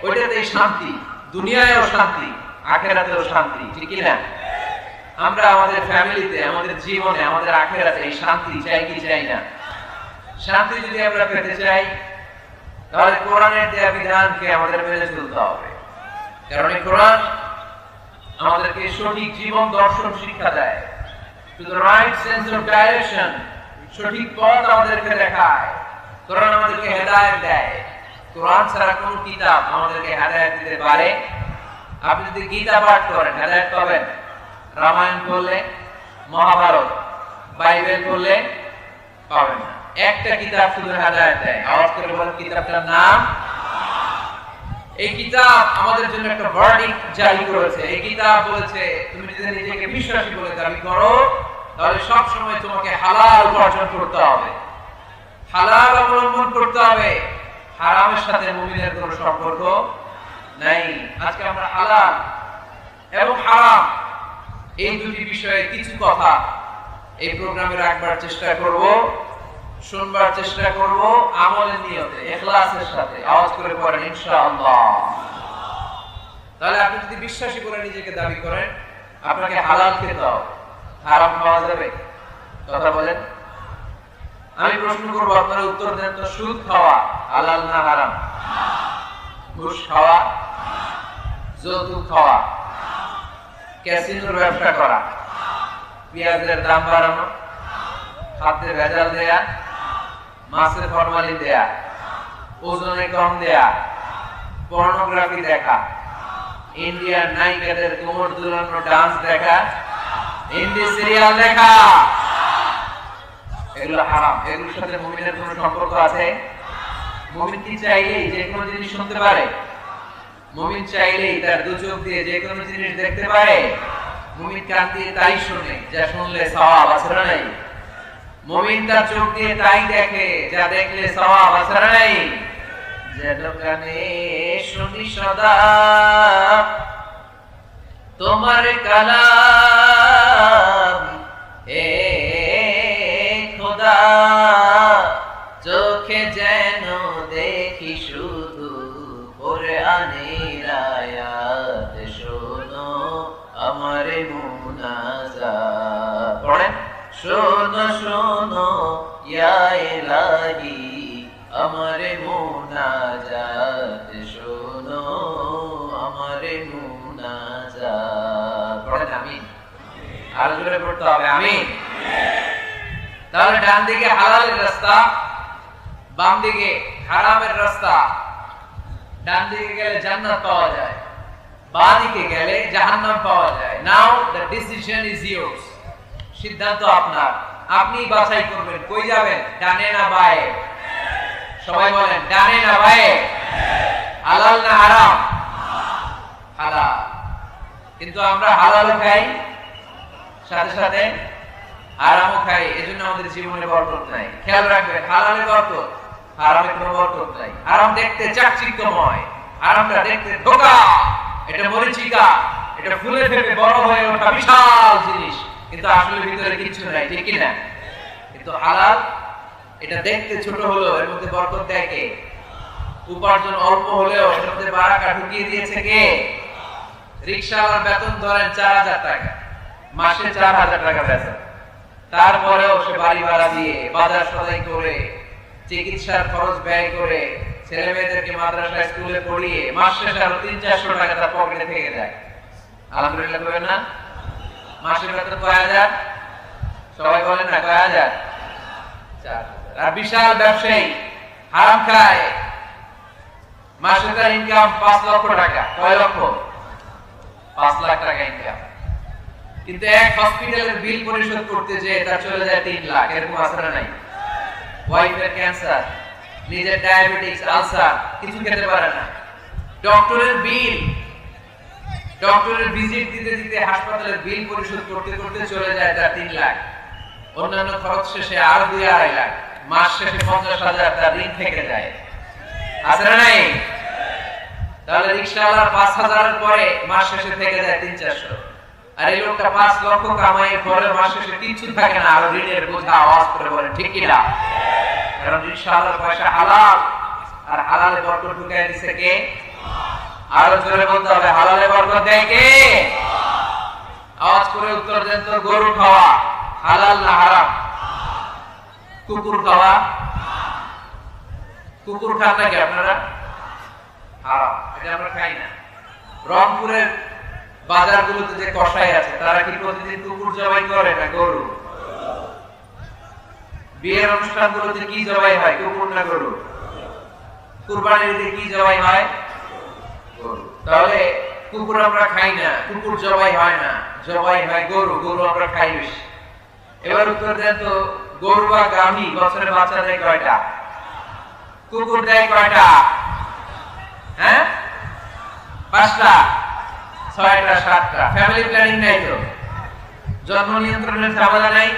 ওইটাতেই শান্তি, দুনিয়ায়ও শান্তি, আখিরাতেও শান্তি, ঠিক কি না? আমরা আমাদের ফ্যামিলিতে, আমাদের জীবনে, আমাদের আখিরাতে এই শান্তি চাই কি চাই না? শান্তি যদি আমরা পেতে চাই তাহলে কোরআনের দেয়া বিধানকে আমাদের মেনে চলতে হবে। কারণ এই কোরআন আমাদেরকে সঠিক জীবন দর্শন শিক্ষা দেয়, to the right sense of direction, সঠিক পথ আমাদেরকে দেখায়। কোরআন আমাদেরকে হেদায়েত দেয়। কোরআন ছাড়া কোন কিতাব আমাদেরকে হেদায়েত দিতে পারে? আপনি যদি গীতা পাঠ করেন হেদায়েত পাবেন? রামায়ণ পড়লে, মহাভারত, বাইবেল পড়লে পাবেন না। একটা কিতাব শুধু হেদায়েত দেয়, আওয়াজ করে বলেন কিতাবটার নাম। এই কিতাব আমাদের জন্য একটা ভার্ডিক্ট জারি করেছে। এই কিতাব বলেছে তুমি যদি নিজেকে বিশ্বাসী বলে দাবি করো তাহলে সব সময় তোমাকে হালাল উপার্জন করতে হবে, হালাল অবলম্বন করতে হবে, হারামের সাথে মুমিনের কোনো সম্পর্ক নাই। আজকে আমরা হালাল এবং হারাম এই দুটি বিষয়ে কিছু কথা এই প্রোগ্রামে রাখবার চেষ্টা করব, শুনবার চেষ্টা করব আমলের নিয়তে, ইখলাসের সাথে। আওয়াজ করে পড়েন ইনশাআল্লাহ। তাহলে আপনি যদি বিশ্বাসী করে নিজেকে দাবি করেন আপনাকে হালাল খেতে হবে, হারাম খাওয়া যাবে? কথা বলেন। আমি প্রশ্ন করব, আপনারা উত্তর দেন তো। সুদ খাওয়া হালাল না হারাম? ঘুষ খাওয়া, যৌতুক খাওয়া, ক্যাসিনোর ব্যবসা করা, পেঁয়াজের দাম বাড়ানো, খাদ্যে ভেজাল দেয়া, মাছের ফরমালিন দেয়া, ওজনে কম দেয়া, পর্নোগ্রাফি দেখা, ইন্ডিয়ান নায়িকাদের কোমর দুলানো ডান্স দেখা, হিন্দি সিরিয়াল দেখা, এগুলো হারাম। এগুলোর সাথে মুমিনের কোনো সম্পর্ক আছে? মুমিন কি চাইলেই যে কোনো জিনিস শুনতে পারে? মুমিন চাইলেই তার দু চোখ দিয়ে যে কোনো জিনিস দেখতে পারে? মুমিন কান দিয়ে তাই শুনে যা শুনলে সওয়াব আছে না নাই? মুমিন তার চোখ দিয়ে তাই দেখে যা দেখলে সওয়াব আছে না নাই? যেন কানে শুনি সদা তোমার কালাম, এ খোদা চোখে যেন দেখি শুধু কোরআনের আয়াত, শোনো আমার মুনাজাত। পড়েন, শোনো শোনো ইয়া ইলাহি আমার মুনাজাত, শোনো আমার মুনাজাত। পড়েন আমিন। আর জোরে পড়তে হবে আমিন। তাহলে ডান দিকে হালালের রাস্তা, বাম দিকে হারামের রাস্তা। ডান দিকে গেলে জান্নাত পাওয়া যায়, বাম দিকে গেলে জাহান্নাম পাওয়া যায়। নাও দ্য ডিসিশন ইজ ইয়োর্স। সিদ্ধান্ত আপনার, আপনি বাছাই করবেন কই যাবেন, ডানে না বায়ে। সবাই বলেন ডানে না বায়ে, হালাল না হারাম? হালাল। কিন্তু আমরা হালালও খাই, সাথে সাথে হারামও খাই, এজন্য আমাদের জীবনে বরকত নাই। খেয়াল রাখবেন, হালালে বরকত, হারামে কোনো বরকত নাই। হারাম দেখতে চাকচিক্যময়, হারামটা দেখতে ধোঁকা, এটা মরিচিকা, এটা ফুলে ফেপে বড় হয়ে ওঠা বিশাল জিনিস, কিন্তু আসলে ভিতরে কিছু নাই, ঠিক কি না? কিন্তু হালাল এটা দেখতে ছোট হলেও এর মধ্যে বরকত দেয় কে? উপার্জন অল্প হলেও এর মধ্যে বারাকা ঢুকিয়ে দিয়েছে কে? রিকশাওয়ালার বেতন ধরেন 4000 টাকা, মাসে 4000 টাকা বেতন, তারপরেও সে বাড়ি ভাড়া দিয়ে, বাজার সদাই করে, চিকিৎসার খরচ ব্যয় করে, ছেলে মেয়েদেরকে মাদ্রাসা স্কুলে পড়িয়ে মাস শেষে আরো 300-400 টাকা তার পকেটে থেকে যায়। আলহামদুলিল্লাহ বলেন না? মাসের বেতন কয় হাজার? সবাই বলেন না কয় হাজার? 4000। আর বিশাল ব্যবসায়ী হারাম খায়, মাসে তার ইনকাম 5 লক্ষ টাকা। কয় লক্ষ? 5 লাখ টাকা ইনকাম। কিন্তু এক হসপিটালের বিল পরিশোধ করতে যে তার চলে যায় 3 লাখ। এরকম আছে না নাই? ওয়াইফের ক্যান্সার, নিজের ডায়াবেটিস, আলসার, কিছু খেতে পারে না। ডক্টরের বিল, ডক্টরের ভিজিট দিতে দিতে হাসপাতালের বিল পরিশোধ করতে করতে চলে যায় তার 3 লাখ। অন্যান্য খরচ শেষে আরো 2-2.5 লাখ। মাস শেষে 50,000 তার ঋণ থেকে যায়। আছে না নাই? তাহলে রিকশাওয়ালার 5,000 এর পরে মাস শেষে থেকে যায় 300-400। আর এই লোকটা 5 লক্ষ কামাই পরে মাস শেষে কিছু থাকে না, আর ঋণের বোঝা। আওয়াজ করে বলেন ঠিক কি না? কারণ রিকশাওয়ালার পয়সা হালাল, আর হালালে বরকত ঢুকায় দিছে কে? আরো জোরে বলতে হবে, হালালে বরকত দেয় কে? আওয়াজ করে উত্তর দেন তো। গরু খাওয়া হালাল না হারাম? কুকুর খাওয়া? কুকুর খান নাকি আপনারা? হারাম, এটা আমরা খাই না। রংপুরের বাজারগুলোতে যে কসাই আছে তারা কি প্রতিদিন কুকুর জবাই করে না গরু? বিয়ের অনুষ্ঠানগুলোতে কি জবাই হয়, কুকুর না গরু? কুরবানির ঈদে কি জবাই হয়? গরু। তাহলে কুকুর আমরা খাই না, কুকুর জবাই হয় না, জবাই হয় গরু, গরু আমরা খাই বেশি। এবার উত্তর দেন তো, গরু বা গাভী বছরে বাচ্চা দেয় কয়টা? কুকুর দেয় কয়টা? হ্যাঁ, 5টা, 6টা, 7টা। ফ্যামিলি প্ল্যানিং নাই তো, জন্ম নিয়ন্ত্রণের ঝামেলা নাই,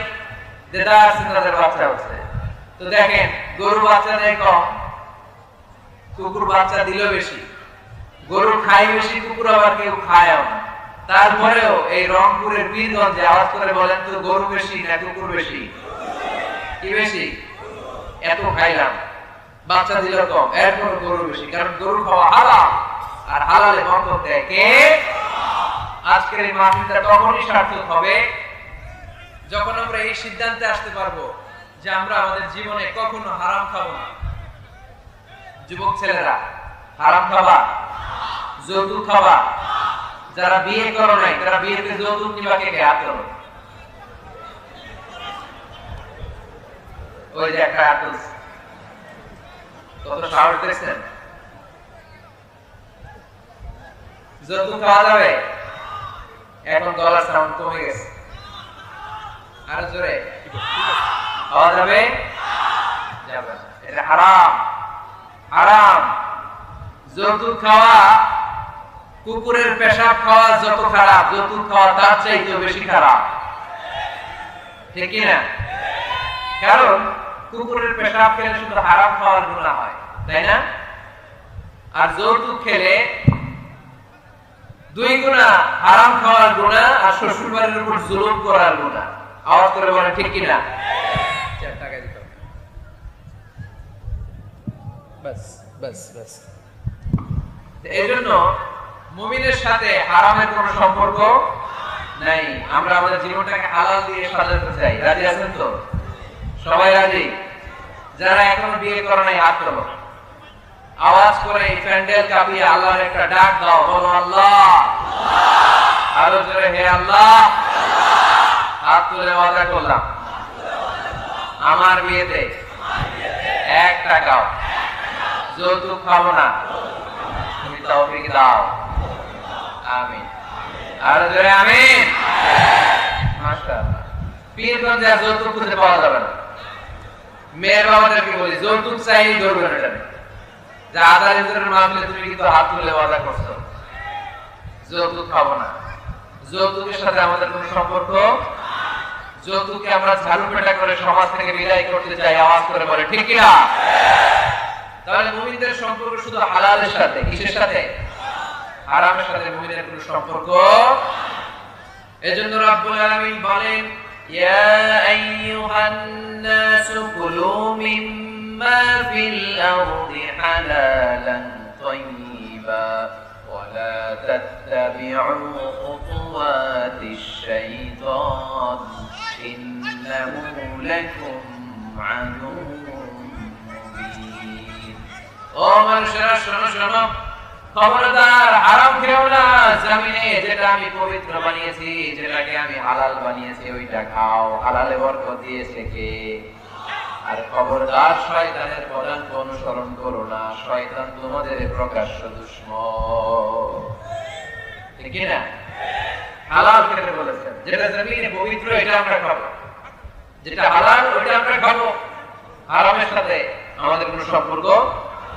দেদা আছে তাদের বাচ্চা হচ্ছে। তো দেখেন, গরু বাচ্চা দেয় কম, কুকুর বাচ্চা দিল বেশি। গরু খায় বেশি, কুকুর আবার কেউ খায়ও না। তারপরেও এই রংপুরের বীরগঞ্জে আওয়াজ করে বলেন তো, গরু বেশি না কুকুর বেশি? কি বেশি? এত খাইলাম, বাচ্চা দিল কম, এরপর গরু বেশি, কারণ গরু খাওয়া হালাল, আর হালালে বরকত দেয় কে? আজকের এই মাহফিলটা তখনই সার্থক হবে যখন আমরা এই সিদ্ধান্তে আসতে পারবো যে আমরা আমাদের জীবনে কখনো হারাম খাবো না। যুবক ছেলেরা, হারাম খাবা, যৌতুক খাবা। যারা বিয়ে করো নাই তারা বিয়েতে যৌতুক নিবা কে? হাত তোলো। ওই যে একটা আতুস, কত সাহস দেখছেন? যৌতুক খাওয়া যাবে? এখন গলার সাউন্ড কমে গেছে, আরো জোরে খাওয়া যাবে? যাবে, এটা হারাম, হারাম। যৌতুক খাওয়া, কুকুরের পেশাব খাওয়া যত খারাপ, যৌতুক খাওয়া তার চাইতে বেশি খারাপ, ঠিক কি না? কারণ কুকুরের পেশাব খেলে শুধু হারাম খাওয়ার গুনাহ হয়, তাই না? আর যৌতুক খেলে 2 গুনাহ, হারাম খাওয়ার গুনাহ আর শ্বশুর বাড়ির উপর জুলুম করার গুনাহ। আওয়াজ করে বলেন ঠিক কি না? 4 টাকা দিতে হবে, বাস বাস বাস। এইজন্য মুমিনের সাথে হারামের কোনো সম্পর্ক নাই। আমরা আমাদের জীবনটাকে হালাল দিয়ে সাজাতে চাই। রাজি আছেন তো? সবাই রাজি? যারা এখনো বিয়ে করে নাই হাত তোলো। আওয়াজ করে এই প্যান্ডেল কাঁপিয়ে আল্লাহর একটা ডাক দাও, বলো আল্লাহ। আরো জোরে, হে আল্লাহ। হাত তুলে ওয়াদা করলাম, আমার বিয়েতে 1 টাকাও যৌতুক খাবো না। তুমি তৌফিক দাও, আমিন। আরো জোরে আমিন। মাশাআল্লাহ। পীরগঞ্জে আর যৌতুক খুঁজে পাওয়া যাবে না। মেয়ের বাবাদেরকে বলি, যৌতুক চাই ধরবেন এটা, যে আদার ইজরের মামলায় তুমি কিন্তু হাত তুলে ওয়াদা করছো, যৌতুক খাবো না। যৌতুকের সাথে আমাদের কোনো সম্পর্ক। যৌতুককে আমরা ঝাড়ু পেটা করে সমাজ থেকে বিদায় করতে চাই। আওয়াজ করে বলে ঠিক কিনা? তাহলে মুমিনদের সম্পর্ক শুধু হালালের সাথে, কিসের সাথে? হারামের সাথে মুমিনের কোনো সম্পর্ক। এজন্য রব্বুল আলামিন বলেন, ইয়া আইয়ুহান নাসু কুলু মিম্মা ফিল আরদি হালালান তাইয়্যিবা ওয়া লা তাত্তাবিউ খুতুওয়াতিশ শাইতান ইন্নাহু লাকুম আদুউন মুবিন। ও মানুষেরা শোনো শোনো, খবরদার হারাম খেও না। জমিনে যেটা আমি পবিত্র বানিয়েছি, যেটাকে আমি হালাল বানিয়েছি, ওইটা খাও। হালালে বরকত দিয়েছে কে? আর খবরদার শয়তানের পদাঙ্ক অনুসরণ করো না, শয়তান তোমাদের প্রকাশ্য দুশমন, ঠিক না? হালাল খেতে বলেছেন, যেটা জমিনে পবিত্র এটা আমরা খাবো, যেটা হালাল ওইটা আমরা খাবো। হারামের সাথে আমাদের কোনো সম্পর্ক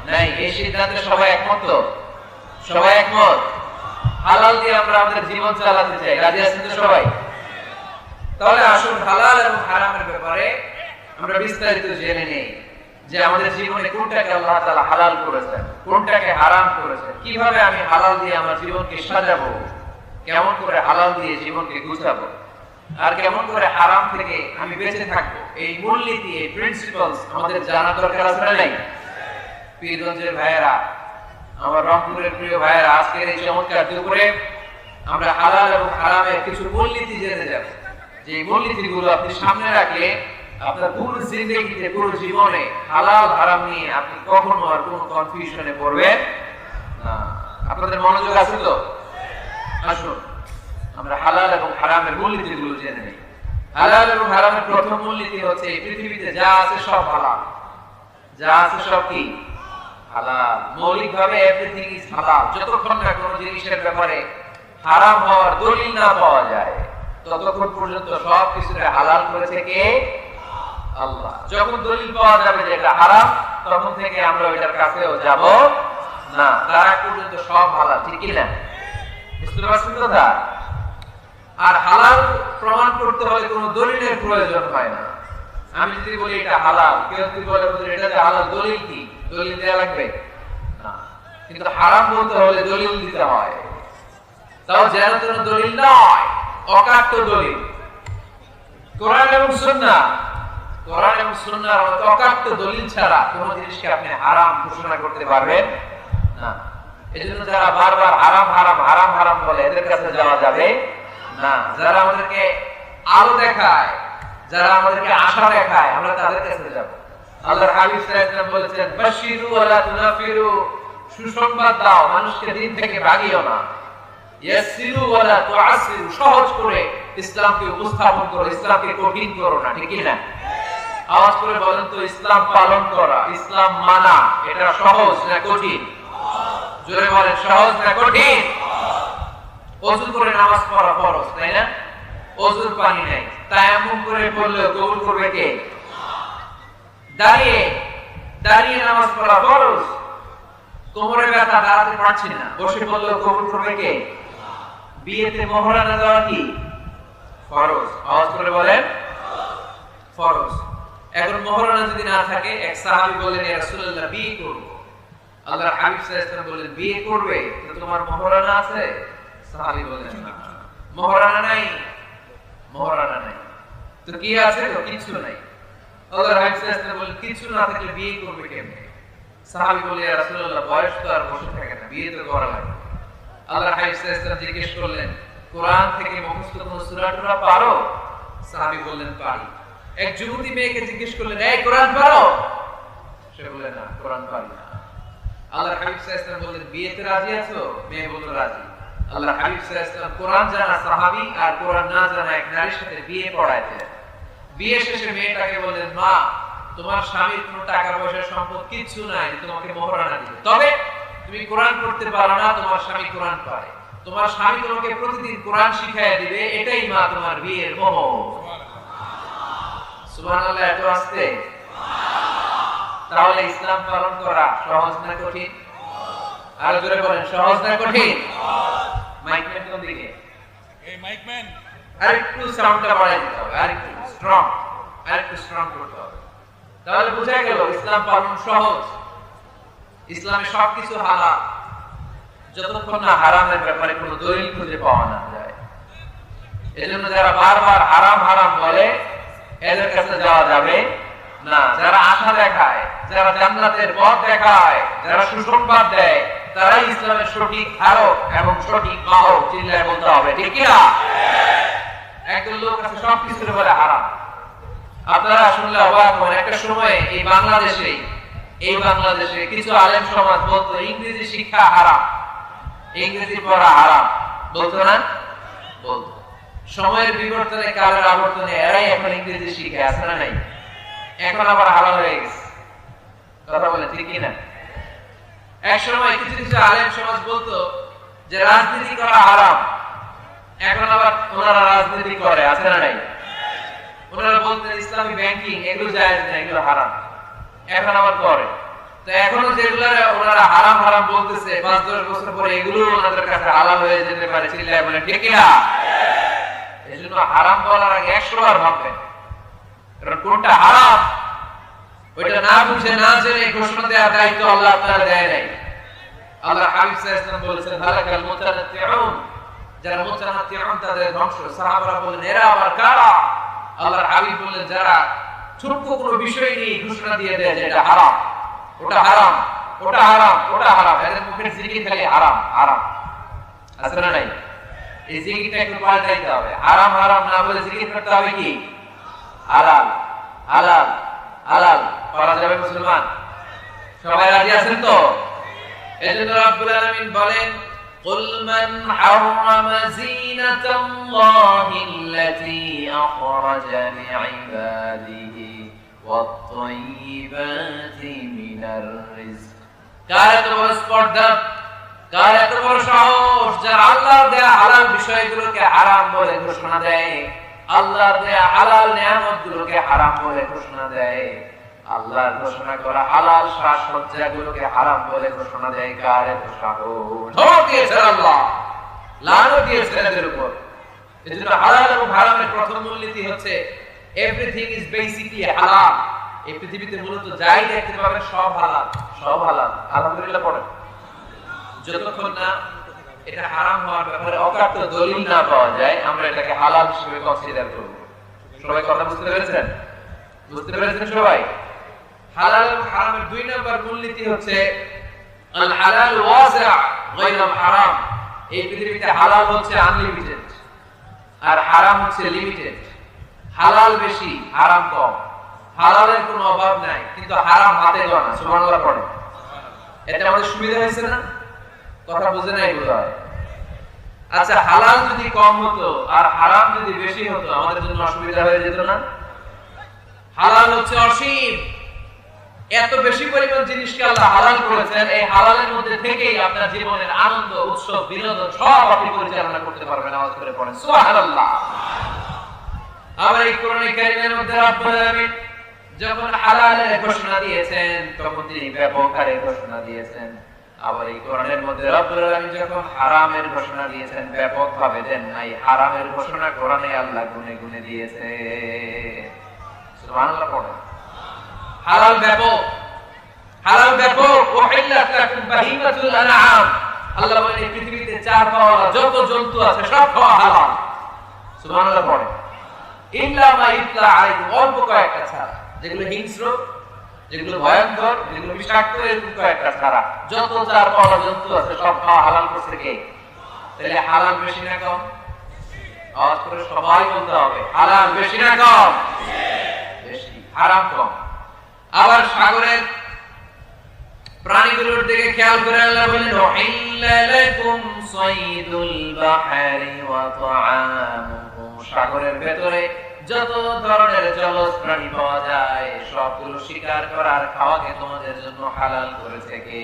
নাই। এই সিদ্ধান্তে সবাই একমত তো? সবাই একমত? হালাল দিয়ে আমরা আমাদের জীবন চালাতে চাই। রাজি আছেন তো সবাই? তাহলে আসুন হালাল এবং হারামের ব্যাপারে আমরা বিস্তারিত জেনে নেই, যে আমাদের জীবনে কোনটাকে আল্লাহ তাআলা হালাল করেছেন, কোনটাকে হারাম করেছেন, কিভাবে আমি হালাল দিয়ে আমার জীবনকে সাজাবো, কেমন করে হালাল দিয়ে জীবনকে গুছাবো, আর কেমন করে হারাম থেকে আমি বেঁচে থাকবো। এই মূলনীতি, এই প্রিন্সিপালস আমাদের জানা দরকার আছে না নাই? পীরগঞ্জের ভাইয়েরা, আমার রংপুরের প্রিয় ভাইয়েরা, আজকের এই চমৎকার দুপুরে আমরা হালাল এবং হারামের কিছু মূলনীতি জেনে যাব। যে মূলনীতিগুলো আপনি সামনে রাখলে আপনার পুরো জিন্দেগিতে, পুরো জীবনে হালাল হারাম নিয়ে আপনি কখনো আর কোনো কনফিউশনে পড়বেন না। আপনাদের মনোযোগ আছে তো? আসুন আমরা হালাল এবং হারামের মূলনীতিগুলো জেনে নিই। হালাল এবং হারামের প্রথম মূলনীতি হচ্ছে এই পৃথিবীতে যা আছে সব হালাল। যা আছে সব কি? হালাল। মৌলিকভাবে এভরিথিং ইজ হালাল। যতক্ষণ না কোনো জিনিসের ব্যাপারে হারাম হওয়ার দলিল না পাওয়া যায় ততক্ষণ পর্যন্ত সব কিছুকে হালাল করেছে কে? আল্লাহ। যখন দলিল পাওয়া যাবে যে এটা হারাম, তখন থেকে আমরা ওইটার কাছেও যাব না। তার আগ পর্যন্ত সব হালাল, ঠিক কি না? বুঝতে পারছেন কথা? আর হালাল প্রমাণ করতে হলে কোনো দলিলের প্রয়োজন হয় না। আমি যদি বলি এটা হালাল, কেউ যদি বলে এটা যে হালাল, দলিল কি? দলিল দেয়া লাগবে না। কিন্তু হারাম বলতে হলে দলিল দিতে হয়। তাও যেন তেন দলিল নয়, অকাট্য দলিল। কোরআন এবং সুন্নাহ, কোরআন এবং সুন্নাহর মতো অকাট্য দলিল ছাড়া কোনো জিনিসকে আপনি হারাম ঘোষণা করতে পারবেন না। এজন্য যারা বারবার হারাম হারাম হারাম হারাম বলে এদের কাছে যাওয়া যাবে না। যারা আমাদেরকে আলো দেখায়, যারা আমাদেরকে আশা দেখায়, আমরা তাদের কাছে যাব। আল্লাহর হাবিব সাল্লাল্লাহু আলাইহি ওয়াসাল্লাম বলেছেন, বাশিরু ওয়ালা তুনাফিরু, সুসংবাদ দাও, মানুষকে দিন থেকে ভাগিও না। ইয়াসিরু ওয়ালা তুআসিরু, সহজ করে ইসলামকে উপস্থাপন করো, ইসলামকে কঠিন করো না, ঠিক কি না? আওয়াজ করে বলেন তো, ইসলাম পালন করা, ইসলাম মানা, এটা সহজ না কঠিন? জোরে বলেন, সহজ না কঠিন? ওযু করে নামাজ পড়া ফরজ, তাই না? ওযুর পানি নাই, তায়াম্মুম করে পড়লে কবুল করবে কে? দাঁড়িয়ে দাঁড়িয়ে নামাজ পড়া ফরজ। কোমরে ব্যথা, দাঁড়াতে পারছি না, বসে পড়লে কবুল করবে কে? বিয়েতে মোহরানা দেওয়া কি ফরজ? আওয়াজ করে বলেন, ফরজ। এখন মোহরানা যদি না থাকে, এক সাহাবী বললেন, ইয়া রাসূলুল্লাহ, বিয়ে করব। আল্লাহর হাবিব সাল্লাল্লাহু আলাইহি ওয়াসাল্লাম বললেন, বিয়ে করবে তো তোমার মোহরানা আছে? সাহাবী বললেন, না, মোহরানা নাই। মোহরানা নাই তো কি আছে? তো কিছু নাই। আল্লাহর হাবিব সাল্লাল্লাহু আলাইহি ওয়াসাল্লাম বললেন, কিছু না থাকলে বিয়ে করবে কেমনে? সাহাবী বললেন, ইয়া রাসূলুল্লাহ, বয়স তো আর বসে থাকে না, বিয়ে তো করা লাগে। আল্লাহর হাবিব সাল্লাল্লাহু আলাইহি ওয়াসাল্লাম জিজ্ঞেস করলেন, কোরআন থেকে মুখস্থ কোন সূরা টুরা পারো? সাহাবী বললেন, পারি। এক যুবতী মেয়েকে জিজ্ঞেস করলেন, এই কোরআন পারো? সে বললেন, না, কোরআন পারি না। আল্লাহর হাবিব সাল্লাল্লাহু আলাইহি ওয়াসাল্লাম বললেন, বিয়েতে রাজি আছো? মেয়ে বলল, রাজি। আল্লাহর হাবিব সাল্লাল্লাহু আলাইহি ওয়াসাল্লাম কোরআন জানা সাহাবী আর কোরআন না জানা এক নারীর সাথে বিয়ে পড়াইতেন। বিয়ে শেষে মেয়েটাকে বললেন, মা, তোমার স্বামীর কোনো টাকা পয়সা সম্পদ কিছু নাই তোমাকে মোহরানা দিবে, তবে তুমি কোরআন পড়তে পারো না, তোমার স্বামী কোরআন পারে, তোমার স্বামী তোমাকে প্রতিদিন কোরআন শিখাইয়া দিবে, এটাই মা তোমার বিয়ের মোহর। সুবহানাল্লাহ। এত আসতে? তাহলে ইসলাম পালন করা সহজ না কঠিন? আরো জোরে বলেন, সহজ না কঠিন? মাইকম্যান কোন দিকে? এই মাইকম্যান আরেকটু সাউন্ডটা বাড়াই দিতে হবে, আরেকটু স্ট্রং, আরেকটু স্ট্রং করতে হবে। তাহলে বোঝা গেল ইসলাম পালন সহজ। ইসলামে সবকিছু হালাল, যতক্ষণ না হারামের ব্যাপারে কোনো দলিল খুঁজে পাওয়া না যায়। এজন্য যারা বারবার হারাম হারাম বলে এদের কাছে যাওয়া যাবে না। যারা আশা দেখায়, যারা জান্নাতের পথ দেখায়, যারা সুসংবাদ দেয়, তারাই ইসলামের সঠিক ধারক এবং সঠিক বাহক। চিল্লায় বলতে হবে, ঠিক কি না? একজন লোক আছে সবকিছুর বলে হারাম। আপনারা শুনলে অবাক হবেন, একটা সময় এই বাংলাদেশে কিছু আলেম সমাজ বলতো ইংরেজি শিক্ষা হারাম, ইংরেজি পড়া হারাম, বলতো না? বলতো। সময়ের বিবর্তনে, কালের আবর্তনে এরাই এখন ইংরেজি শিখে, আছে না নাই? এখন আবার হালাল হয়ে গেছে। কথা বলে, ঠিক কি না? এক সময় কিছু কিছু আলেম সমাজ বলতো যে রাজনীতি করা হারাম, এখন আবার ওনারা রাজনীতি করে, আছে না নাই? ওনারা বলতেন ইসলামী ব্যাংকিং এগুলো জায়েজ না, এগুলো হারাম, এখন আবার করে। তো এখনো যেগুলো ওনারা হারাম হারাম বলতেছে, 5-10 বছর পরে এগুলো ওনাদের কাছে হালাল হয়ে যেতে পারে। চিল্লায় বলে, ঠিক কি না? এজন্য হারাম বলার আগে 100 বার ভাববেন, কারণ কোনটা হারাম ওইটা না বুঝে না জেনে ঘোষণা দেওয়ার দায়িত্ব আল্লাহ তাআলা দেয় নাই। আল্লাহ হাবিব সাল্লাল্লাহু আলাইহি ওয়াসাল্লাম বলেছেন, হালাকাল মুতানাত্তিউন, যারা মুতানাত্তিউন তাদের ধ্বংস। সাহাবারা বললেন, এরা আবার কারা? আল্লাহর হাবিব বললেন, যারা ছোট্ট কোনো বিষয় নিয়ে ঘোষণা দিয়ে দেয় যে এটা হারাম, ওটা হারাম, ওটা হারাম, ওটা হারাম, এদের মুখের জিকির খালি হারাম হারাম, আছে না নাই? এই জিকিরটা একটু পাল্টাইতে হবে। হারাম হারাম না বলে জিকির করতে হবে কি হালাল হালাল হালাল। করা যাবে মুসলমান? সবাই রাজি আছেন তো? এজন্য রব্বুল আলামিন বলেন قل من حرم زينة الله التي أخرج لعباده والطيبات من الرزق। কার এত বড় স্পর্ধা, কার এত বড় সাহস যারা আল্লাহর দেয়া হালাল বিষয়গুলোকে হারাম বলে ঘোষণা দেয়, আল্লাহর দেয়া হালাল নিয়ামতগুলোকে হারাম বলে ঘোষণা দেয়, আল্লাহর ঘোষণা করা হালাল সাজসজ্জাগুলোকে হারাম বলে ঘোষণা দেয়। কার এত সাহস? ধমক দিয়েছেন আল্লাহ, লানত দিয়েছেন এদের উপর। এজন্য হালাল এবং হারামের প্রথম মূলনীতি হচ্ছে এভরিথিং ইজ বেসিক্যালি হালাল। এই পৃথিবীতে মূলত যাই দেখতে পাবেন সব হালাল, সব হালাল। আলহামদুলিল্লাহ পড়েন। যতক্ষণ না এটা হারাম হওয়ার ব্যাপারে অকাট্য দলিল না পাওয়া যায়, আমরা এটাকে হালাল হিসেবে কনসিডার করব। সবাই কথা বুঝতে পেরেছেন? বুঝতে পেরেছেন সবাই? হালাল এবং হারামের দুই নাম্বার মূলনীতি হচ্ছে আল হালাল ওয়াসিআ গায়রুল হারাম। এই পৃথিবীতে হালাল হচ্ছে আনলিমিটেড আর হারাম হচ্ছে লিমিটেড। হালাল বেশি, হারাম কম। হালালের কোনো অভাব নাই, কিন্তু হারাম হাতে গোনা। সুবহানাল্লাহ পড়ে। এটা আমাদের সুবিধা হয়েছে না? কথা বুঝে নাই বোধহয়। আচ্ছা, হালাল যদি কম হতো আর হারাম যদি বেশি হতো আমাদের জন্য অসুবিধা হয়ে যেত না? হালাল হচ্ছে অসীম, এত বেশি পরিমাণ জিনিসকে আল্লাহ হালাল করেছেন, এই হালালের মধ্যে থেকেই আপনার জীবনের আনন্দ, উৎসব, বিনোদন সব আপনি পরিচালনা করতে পারবেন। আওয়াজ করে পড়েন সুবহানাল্লাহ। আবার এই কোরআনে কারীমের মধ্যে রব্বুল আলামিন যখন হালালের ঘোষণা দিয়েছেন তখন তিনি ব্যাপক হারে ঘোষণা দিয়েছেন। আবার এই কোরআনের মধ্যে রব্বুল আলামিন যখন হারামের ঘোষণা দিয়েছেন ব্যাপকভাবে দেন নাই, হারামের ঘোষণা কোরআনে আল্লাহ গুনে গুনে দিয়েছে। সুবহানাল্লাহ পড়েন। হালাল ব্যাপক, হালাল ব্যাপক। উহিল্লাত লাকুম বাহিমাতুল আনআম। আল্লাহ বলেন এই পৃথিবীতে চার পাওয়া যত জন্তু আছে সব খাওয়া হালাল। সুবহানাল্লাহ পড়েন। ইল্লা মা ইতলা আলাইকুম, অল্প কয়েকটা ছাড়া, যেগুলো হিংস্র, যেগুলো ভয়ঙ্কর, যেগুলো বিষাক্ত, এরকম কয়েকটা ছাড়া যত চার পাওয়া জন্তু আছে সব খাওয়া হালাল করছে কে? তাহলে হালাল বেশি না কম? আওয়াজ করে সবাই বলতে হবে, হালাল বেশি না কম? বেশি। হারাম কম। আবার সাগরের প্রাণীগুলোর দিকে খেয়াল করে আল্লাহ বলেন উহিল্লা লাকুম সাইদুল বাহরি ওয়া তাআমুহু। সাগরের ভেতরে যত ধরনের জলজ প্রাণী পাওয়া যায় সবগুলো শিকার করার খাওয়াকে তোমাদের জন্য হালাল করেছে কে?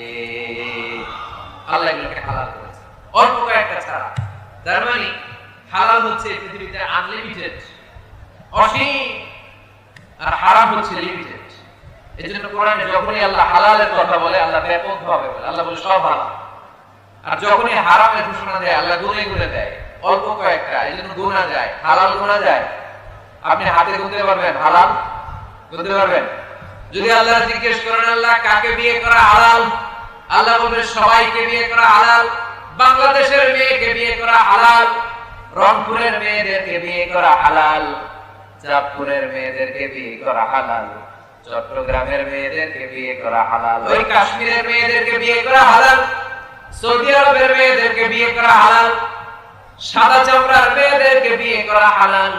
আল্লাহ এগুলোকে হালাল করেছে, অল্প কয়েকটা ছাড়া। তার মানে হালাল হচ্ছে পৃথিবীতে আনলিমিটেড, অসীম, আর হারাম হচ্ছে লিমিটেড। এজন্য কোরআনে যখনই আল্লাহ হালালের কথা বলে আল্লাহ ব্যাপকভাবে বলে, আল্লাহ বলে সব হালাল। আর যখনই হারামের ঘোষণা দেয় আল্লাহ গুনে গুনে দেয়, অল্প কয়েকটা। এজন্য গোনা যায়, হালাল গোনা যায়। আপনি হাতে গুনতে পারবেন হালাল? গুনতে পারবেন? যদি আল্লাহ জিজ্ঞেস করেন আল্লাহ কাকে বিয়ে করা হালাল, আল্লাহ বলবে সবাইকে বিয়ে করা হালাল। বাংলাদেশের মেয়েকে বিয়ে করা হালাল, রংপুরের মেয়েদেরকে বিয়ে করা হালাল, চাঁদপুরের মেয়েদেরকে বিয়ে করা হালাল, চট্টগ্রামের মেয়েদেরকে বিয়ে করা হালাল, ওই কাশ্মীরের মেয়েদেরকে বিয়ে করা হালাল, সৌদি আরবের মেয়েদেরকে বিয়ে করা হালাল, সাদা চামড়ার মেয়েদেরকে বিয়ে করা হালাল,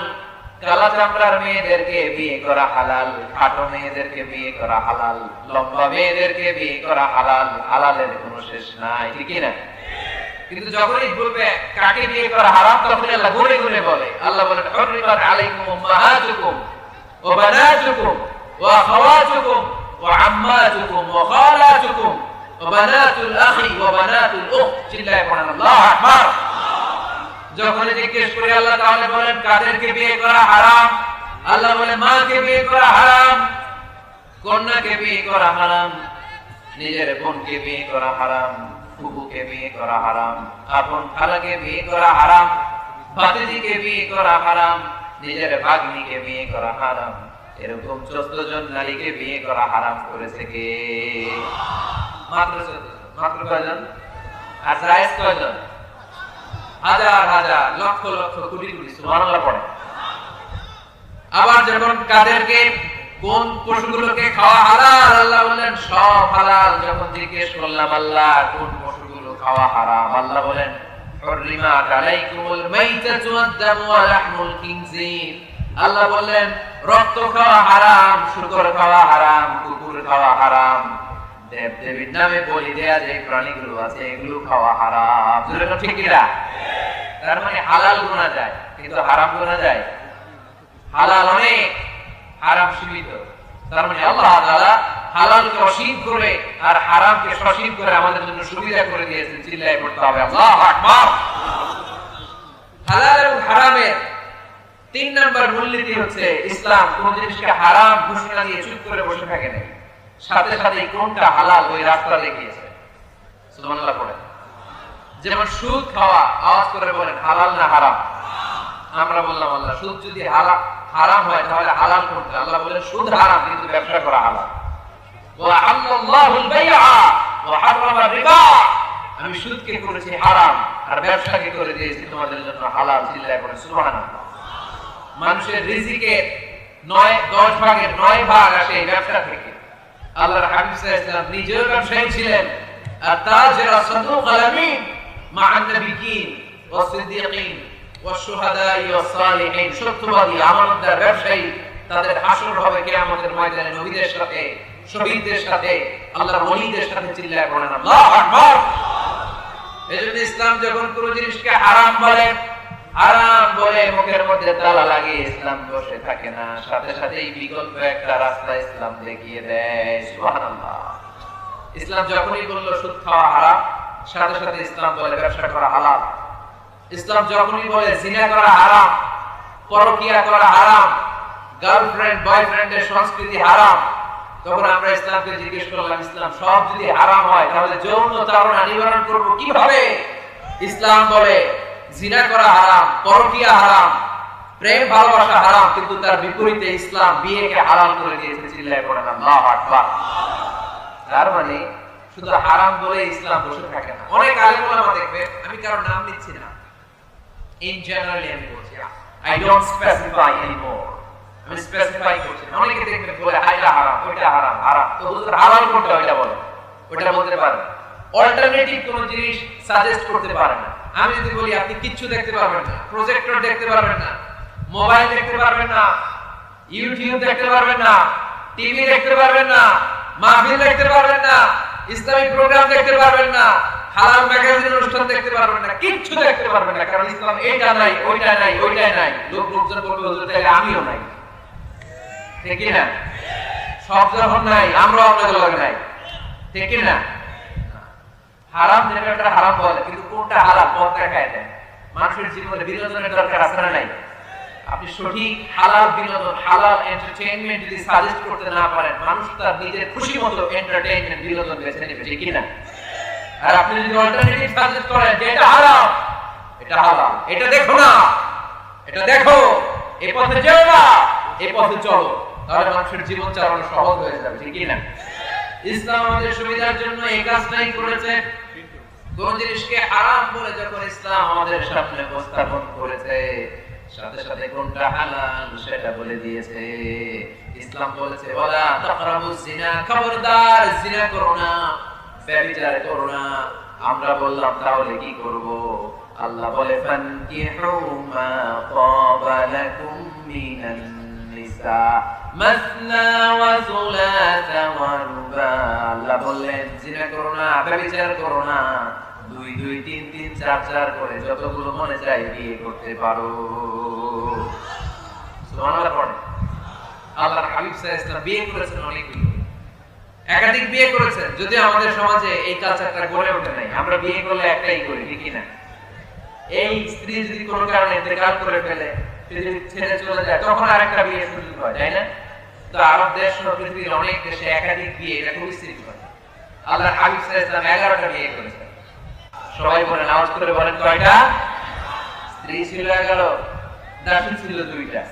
কালা চামড়ার মেয়েদেরকে বিয়ে করা হালাল, খাটো মেয়েদেরকে বিয়ে করা হালাল, লম্বা মেয়েদেরকে বিয়ে করা হালাল। হালালের কোনো শেষ নাই, ঠিক না? কিন্তু যখনই বলবে কাকে বিয়ে করা হারাম তখন আল্লাহ গুনে গুনে বলে। আল্লাহ বলেন হুররিমাত আলাইকুম উম্মাহাতুকুম ওয়া বানাতুকুম ওয়া আখাওয়াতুকুম ওয়া আম্মাতুকুম ওয়া খালাতুকুম ওয়া বানাতুল আখি ওয়া বানাতুল উখত। চিল্লায়ে পড়েন আল্লাহু আকবার। যখন জিজ্ঞেস করে আল্লাহ তাআলা বলেন কাদেরকে বিয়ে করা হারাম, আল্লাহ বলেন মাকে বিয়ে করা হারাম, কন্যাকে বিয়ে করা হারাম, নিজের বোনকে বিয়ে করা হারাম, ফুফুকে বিয়ে করা হারাম, আপন খালাকে বিয়ে করা হারাম, ভাতিজিকে বিয়ে করা হারাম, নিজের ভাগ্নিকে বিয়ে করা হারাম। এরকম 14 জন নারীকে বিয়ে করা হারাম করেছে কে? মাত্র 14 জন। মাত্র কয়জন? আর জায়েজ কয়জন? হাজার হাজার, লক্ষ লক্ষ, কোটি কোটি। সুবহানাল্লাহ পড়ে। আবার যখন কাদেরকে কোন পশুগুলোকে খাওয়া হালাল, আল্লাহ বললেন সব হালাল। যখন জিজ্ঞেস করলাম আল্লাহ কোন পশুগুলো খাওয়া হারাম, আল্লাহ বলেন হুররিমাত আলাইকুমুল মাইতাতু ওয়াদ-দামু ওয়া লাহমুল খিনজির। আল্লাহ বললেন রক্ত খাওয়া হারাম, শূকর খাওয়া হারাম, কুকুর খাওয়া হারাম, দেব দেবীর নামে বলি দেয়া যে প্রাণীগুলো আছে এগুলো খাওয়া হারাম। যেটা ঠিক কি না? তার মানে হালাল গোনা যায় কিন্তু হারাম গোনা যায়। হালাল অনেক, হারাম সীমিত। তার মানে আল্লাহ তাআলা হালালকে অসীম করে আর হারামকে সসীম করে আমাদের জন্য সুবিধা করে দিয়েছেন। চিল্লায়ে পড়তে হবে আল্লাহু আকবার। হালাল এবং হারামের 3 নাম্বার মূলনীতি হচ্ছে ইসলাম কোন জিনিসকে হারাম ঘোষণা দিয়ে চুপ করে বসে থাকে না, সাথে সাথে কোনটা হালাল ওই রাস্তা দেখিয়েছে। সুবহানাল্লাহ পড়েন। যেমন সুদ খাওয়া, আওয়াজ করে বলেন হালাল না হারাম? আমরা বললাম আল্লাহ সুদ যদি হারাম হয় তাহলে হালাল কোনটা? আল্লাহ বলেন সুদ হারাম কিন্তু ব্যবসা করা হালাল। ওয়া আল্লাহুল বাইআ ওয়া হারামা রিবা। আমি সুদকে করেছি হারাম আর ব্যবসাকে করে দিয়েছি তোমাদের জন্য হালাল। চিল্লায়ে পড়েন সুবহানাল্লাহ। মানুষের রিজিকের 10 ভাগের 9 ভাগ আসে এই ব্যবসা থেকে। আল্লাহর হাবিব সাল্লাল্লাহু আলাইহি ওয়াসাল্লাম নিজেও ব্যবসায়ী ছিলেন। আত-তাজির আস-সাদুক আল-আমিন মা'আন নাবিয়্যিন ওয়াস সিদ্দীকিন ওয়াস শুহাদা'i ওয়াস সালিহিন। সত্যবাদী আমানতদার ব্যবসায়ী, তাদের হাসর হবে কিয়ামতের ময়দানে নবীদের সাথে, শহীদদের সাথে, আল্লাহর ওলিদের সাথে। চিল্লায়ে পড়েন আল্লাহু আকবার। এজন্য ইসলাম যখন কোন জিনিসকে হারাম বলে, হারাম বলে মুখের মধ্যে তালা লাগিয়ে ইসলাম বসে থাকে না, সাথে সাথে এই বিকল্প একটা রাস্তা ইসলাম দেখিয়ে দেয়। সুবহানাল্লাহ। ইসলাম যখনই বলল সুদ খাওয়া হারাম, সাথে সাথে ইসলাম বলে ব্যবসা করা হালাল। ইসলাম যখনই বলে জিনা করা হারাম, পরকিয়া করা হারাম, গার্লফ্রেন্ড বয়ফ্রেন্ডের সংস্কৃতি হারাম, তখন আমরা ইসলামকে জিজ্ঞেস করলাম ইসলাম সব যদি হারাম হয় তাহলে যৌন চারণা নিবারণ করব কিভাবে? ইসলাম বলে জিনা করা হারাম, পরকিয়া হারাম, প্রেম ভালোবাসা হারাম, কিন্তু তার বিপরীতে ইসলাম বিয়েকে হালাল করে দিয়েছে। চিল্লায়ে পড়েন আল্লাহু আকবার। তার মানে শুধু হারাম বলে ইসলাম বসে থাকে না। অনেক আলেম ওলামা দেখবে, আমি কারো নাম নিচ্ছি না, ইন জেনারেলি আমি বলছি, আই ডোন্ট স্পেসিফাই এনিমোর, আমি স্পেসিফাই করছি না। অনেকে দেখবে বলে এটা হারাম, ওইটা হারাম, হারাম তো হুজুর হালাল কোনটা ওইটা বলে, ওইটা বলতে পারে না। অল্টারনেটিভ কোন জিনিস সাজেস্ট করতে পারে না। আমি যদি বলি আপনি কিচ্ছু দেখতে পারবেন না, প্রজেক্টর দেখতে পারবেন না, মোবাইল দেখতে পারবেন না, ইউটিউব দেখতে পারবেন না, টিভি দেখতে পারবেন না, মাহফিল দেখতে পারবেন না, ইসলামিক প্রোগ্রাম দেখতে পারবেন না, হালাল ম্যাগাজিন অনুষ্ঠান দেখতে পারবেন না, কিচ্ছু দেখতে পারবেন না, কারণ ইসলাম এইটা নাই, ওইটা নাই, ওইটা নাই। লোকজন বলবে হুজুর তাহলে আমিও নাই, ঠিক কি না? সব যখন নাই আমরাও আপনাদের লগে নাই, ঠিক কি না? হারাম যেটা হারাম বলে, কিন্তু কোনটা হালাল পথ দেখায় দেয়। মানুষের জীবনে বিনোদনের দরকার আছে না নাই? আপনি সঠিক হালাল বিনোদন, হালাল এন্টারটেইনমেন্ট যদি সাজেস্ট করতে না পারেন, মানুষ তার নিজের খুশি মতো এন্টারটেইনমেন্ট বিনোদন বেছে নেবে, ঠিক কি না? আর আপনি যদি অল্টারনেটিভ সাজেস্ট করেন যে এটা হারাম, এটা হালাল, এটা দেখো না, এটা দেখো, এই পথে যেও না, এই পথে চলো, তাহলে মানুষের জীবন চালানো সহজ হয়ে যাবে, ঠিক কি না? ইসলাম আমাদের সুবিধার জন্য এই কাজটাই করেছে। কোন জিনিসকে হারাম বলে যখন ইসলাম আমাদের সামনে উপস্থাপন করেছে, সাথে সাথে কোনটা হালাল সেটা বলে দিয়েছে। ইসলাম বলেছে ওয়ালা তাকরাবুজ জিনা, খবরদার জিনা করো না, ব্যভিচার করো না। আমরা বললাম তাহলে কি করব? আল্লাহ বলে ফানকিহু মা তাবা লাকুম মিনান নিসা মাসনা ওয়া সুলাসা ওয়া রুবা। আল্লাহ বললেন জিনা করো না, ব্যভিচার করো না, 2 2 3 3 4 4 করে যতগুলো মনে চায় বিয়ে করতে পারো। সুবহানাল্লাহ পড়ে। আল্লাহর হাবিব সাল্লাল্লাহু আলাইহি ওয়াসাল্লাম বিয়ে করেছেন অনেকগুলো, একাধিক বিয়ে করেছেন। যদি আমাদের সমাজে এই কালচারটা গড়ে ওঠে নাই, আমরা বিয়ে করলে একটাই করি, ঠিক না? এই স্ত্রী যদি কোনো কারণে ইন্তেকাল করে ফেলে, যদি ছেড়ে চলে যায়, তখন আরেকটা বিয়ে সুযোগ হয়, তাই না? তো আরব দেশ ও পৃথিবীর অনেক দেশে একাধিক বিয়ে এটা খুবই স্ত্রী হয়। আল্লাহর হাবিব সাল্লাল্লাহু আলাইহি ওয়াসাল্লাম 11টা বিয়ে করেছেন। সবাই বলেন, আওয়াজ করে বলেন কয়টা? স্ত্রী ছিল 11, দাসী ছিল 2টা।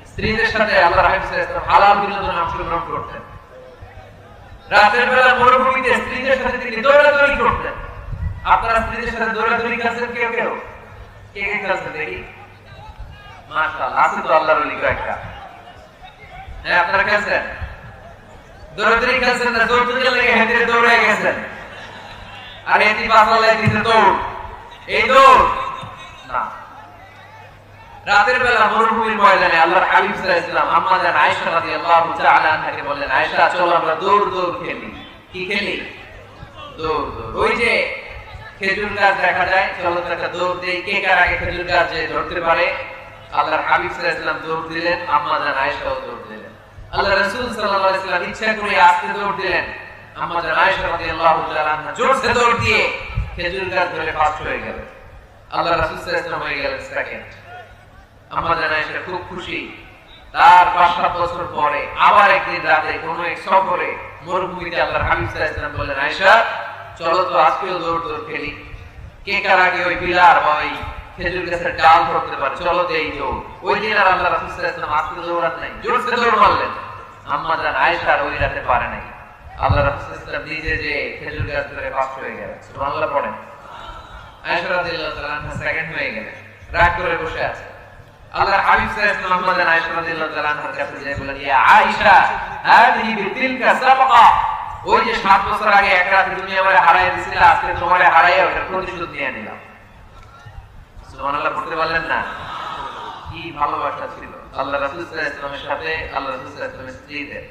স্ত্রীদের সাথে আল্লাহর হাবিব সাল্লাল্লাহু আলাইহি ওয়াসাল্লাম হালাল বিনোদনে অংশগ্রহণ করতেন। রাতের বেলা মরুভূমিতে স্ত্রীদের সাথে তিনি দৌড়াদৌড়ি করতেন। আপনারা স্ত্রীদের সাথে দৌড়াদৌড়ি করেছেন কেউ কেউ? কে কে করেছেন দেখি? মাশাআল্লাহ, আছে তো আল্লাহর ওলি কয়েকটা। হ্যাঁ, আপনারা করেছেন? দৌড়াদৌড়ি খেলছেন না, দৌড় দিতে লেগে হেঁটে দৌড়ে গেছেন, আর এটি পাশালাই দিতে দৌড়, এই দৌড় না। রাতের বেলা মরুভূমির ময়দানে আল্লাহর হাবিব সাল্লাল্লাহু আলাইহি ওয়াসাল্লাম আম্মা জান আয়েশা রাদিয়াল্লাহু তাআলা আনহাকে বললেন, আয়েশা চলো আমরা দৌড় দৌড় খেলি। কি খেলি? দৌড় দৌড়। ওই যে খেজুর গাছ দেখা যায়, চলো একটা দৌড় দেই, কে কার আগে খেজুর গাছে ধরতে পারে। আল্লাহর হাবিব সাল্লাল্লাহু আলাইহি ওয়াসাল্লাম দৌড় দিলেন, আম্মা জান আয়েশাও দৌড় দিলেন। আল্লাহ রাসূল সাল্লাল্লাহু আলাইহি ওয়াসাল্লাম ইচ্ছা করে আস্তে দৌড় দিলেন, আম্মা জান আয়েশা রাদিয়াল্লাহু তাআলা আনহা জোরসে দৌড় দিয়ে খেজুর গাছ ধরে ফার্স্ট হয়ে গেলেন। আল্লাহ রাসূল সাল্লাল্লাহু আলাইহি ওয়াসাল্লাম হয়ে গেলেন সেকেন্ড। আম্মা জান আয়েশা খুব খুশি। তার 5-7 বছর পরে আবার একদিন রাতে কোনো এক সফরে মরুভূমিতে আল্লাহর হাবিব সাল্লাল্লাহু আলাইহি ওয়াসাল্লাম বললেন, আয়েশা চলো তো আজকেও দৌড় দৌড় খেলি, কে কার আগে ওই পিলার বা ওই খেজুর গাছের ডাল ধরতে পারে, চলো দেই দৌড়। ওই দিন আর আল্লাহ রাসূল সাল্লাল্লাহু আলাইহি ওয়াসাল্লাম আজকে দৌড়ান নাই, জোরসে দৌড় মারলেন। আম্মা জান আয়েশা ওই রাতে পারে নাই, আল্লাহ রাসূল সাল্লাল্লাহু আলাইহি ওয়াসাল্লাম নিজে যে খেজুর গাছ ধরে ফার্স্ট হয়ে গেলেন। সুবহানাল্লাহ পড়েন। আয়েশা রাদিয়াল্লাহু তাআলা আনহা সেকেন্ড হয়ে গেলেন, রাগ করে বসে আছে। আল্লাহর হাবিব সাল্লাল্লাহু আলাইহি ওয়াসাল্লাম আম্মা জান আয়েশা রাদিয়াল্লাহু তাআলা আনহার কাছে যায়, বলেন, ইয়া আয়েশা হাদিহি বিতিলকা সাবাকা, ওই যে 7 বছর আগে এক রাতে তুমি আমারে হারায় দিছিলে, আজকে তোমারে হারাইয়া ওটার প্রতিশোধ নিয়ে নিলাম। সুবহানাল্লাহ পড়তে পারলেন না? কি ভালোবাসা ছিল আল্লাহ রাসূল সাল্লাল্লাহু আলাইহি ওয়াসাল্লামের সাথে আল্লাহ রাসূল সাল্লাল্লাহু আলাইহি ওয়াসাল্লামের স্ত্রীদের।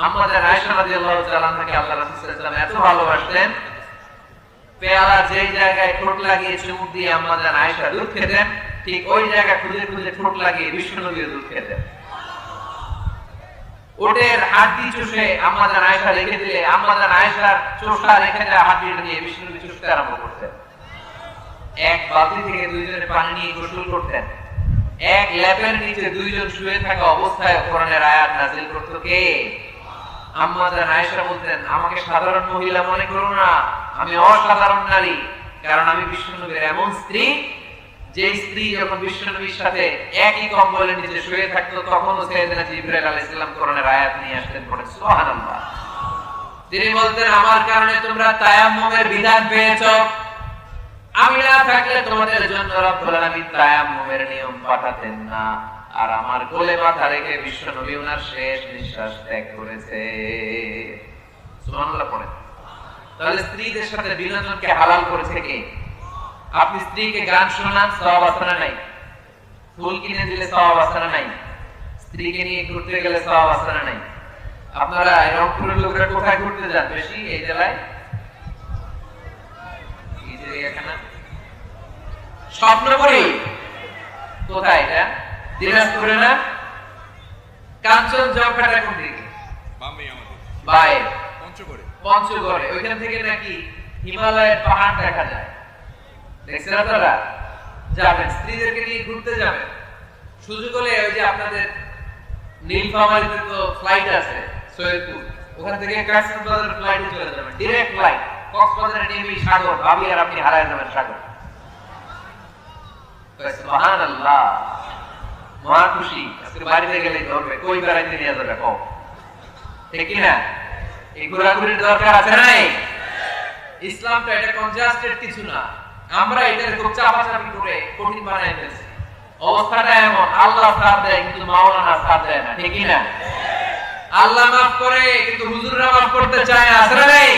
আম্মা জান আয়েশা রাদিয়াল্লাহু তাআলা আনহাকে আল্লাহ রাসূল সাল্লাল্লাহু আলাইহি ওয়াসাল্লাম এত ভালোবাসতেন, পেয়ালা যেই জায়গায় ঠোঁট লাগিয়ে চুমুক দিয়ে আম্মা জান আয়েশা দুধ খেতেন, ঠিক ওই জায়গা খুঁজে খুঁজে ঠোঁট লাগিয়ে বিশ্বনবীও দুধ খেতেন। ওটের হাড্ডি চুষে আম্মা জান আয়েশা রেখে দিলে আম্মা জান আয়েশার চোষা রেখে দেওয়া হাড্ডিটা নিয়ে বিশ্বনবী চুষতে আরম্ভ করতেন। এক বালতি থেকে দুইজনে পানি নিয়ে গোসল করতেন। এক ল্যাপের নিচে দুইজন শুয়ে থাকা অবস্থায় কোরআনের আয়াত নাযিল করত কে? আম্মা জান আয়েশা বলতেন, আমাকে সাধারণ মহিলা মনে করো না, আমি অসাধারণ নারী, কারণ আমি বিশ্বনবীর এমন স্ত্রী যে স্ত্রী যখন বিশ্বনবীর সাথে একই কম্বলের নিচে শুয়ে থাকতো তখনও সাইয়েদনা জিবরাইল আলাইহিস সালাম কোরআনের আয়াত নিয়ে আসতেন, পড়ে সুবহানাল্লাহ। তিনি বলতেন, আমার কারণে তোমরা তায়াম্মুমের বিধান পেয়েছো, আমি না থাকলে তোমাদের জন্য রব্বুল আলামিন তায়াম্মুমের নিয়ম পাঠাতেন না। আর আমার কোলে মাথা রেখে বিশ্বনবী ওনার শেষ নিঃশ্বাস ত্যাগ করেছে। সুবহানাল্লাহ পড়ে। তাহলে স্ত্রীদের সাথে বিনোদনকে হালাল করেছে কে? আপনি স্ত্রীকে গান শোনান, সওয়াব আছে না নাই? ফুল কিনে দিলে সওয়াব আছে না নাই? স্ত্রীকে নিয়ে ঘুরতে গেলে সওয়াব আছে না নাই? আপনারা রংপুরের লোকেরা কোথায় ঘুরতে যান বেশি এই জেলায়? এই জায়গাখানা স্বপ্নপুরী। কোথায় এটা? দিনাজপুরে না? কাঞ্চনজঙ্ঘাটা কোন দিকে? বামে আমাদের। বাই পঞ্চগড়ে। পঞ্চগড়ে ওইখান থেকে নাকি হিমালয়ের পাহাড় দেখা যায়। দেখছেন আপনারা? যাবেন, স্ত্রীদেরকে নিয়ে ঘুরতে যাবেন, সুযোগ হলে ওই যে আপনাদের নীলফামারীতে তো ফ্লাইট আছে সৈয়দপুর, ওখান থেকে কক্সবাজারের ফ্লাইটে চলে যাবেন, ডাইরেক্ট ফ্লাইট, কক্সবাজারে নেমে সাগর, ভাবি আর আপনি হারায় যাবেন সাগর। সুবহানাল্লাহ, মহা খুশি। আজকে বাড়িতে গেলে ধরবে, কই বেড়াইতে নিয়ে যাবে কও, ঠিক কি না? এই ঘোরাঘুরির দরকার আছে নাই? ইসলামটা এটা কনজাস্টেড কিছু না, আমরা এটাকে খুব চাপাচাপি করে কঠিন বানাই ফেলছি। অবস্থাটা এমন, আল্লাহ সাথ দেয় কিন্তু মাওলানা সাথ দেয় না, ঠিক কি না? আল্লাহ মাফ করে কিন্তু হুজুররা মাফ করতে চায় না, আছে না নাই?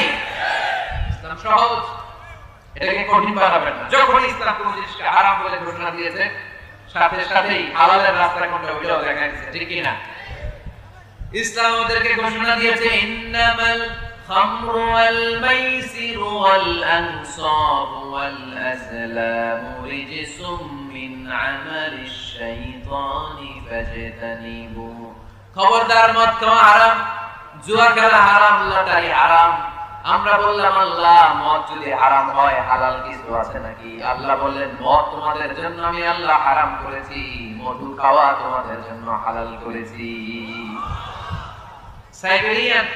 ইসলাম সহজ, এটাকে কঠিন বানাবেন না। যখন ইসলাম কোন জিনিসকে হারাম বলে ঘোষণা দিয়েছে, সাথে সাথেই হালালের রাস্তা কোনটা ওইটাও দেখা গেছে, ঠিক কি না? ইসলাম ওদেরকে ঘোষণা দিয়েছে, ইন্নামাল খামরু ওয়াল মাইসিরু ওয়াল আনসাবু ওয়াল আজলামু রিজসুম মিন আমালিশ শাইতানি ফাজতানিবু। খবরদার, মদ খাওয়া হারাম, জুয়া খেলা হারাম, লটারি হারাম। আমরা বললাম, আল্লাহ মদ যদি হারাম হয় হালাল কিছু আছে নাকি? আল্লাহ বললেন, মদ তোমাদের জন্য আমি আল্লাহ হারাম করেছি, মধু খাওয়া তোমাদের জন্য হালাল করেছি। সাইবেরিয়ান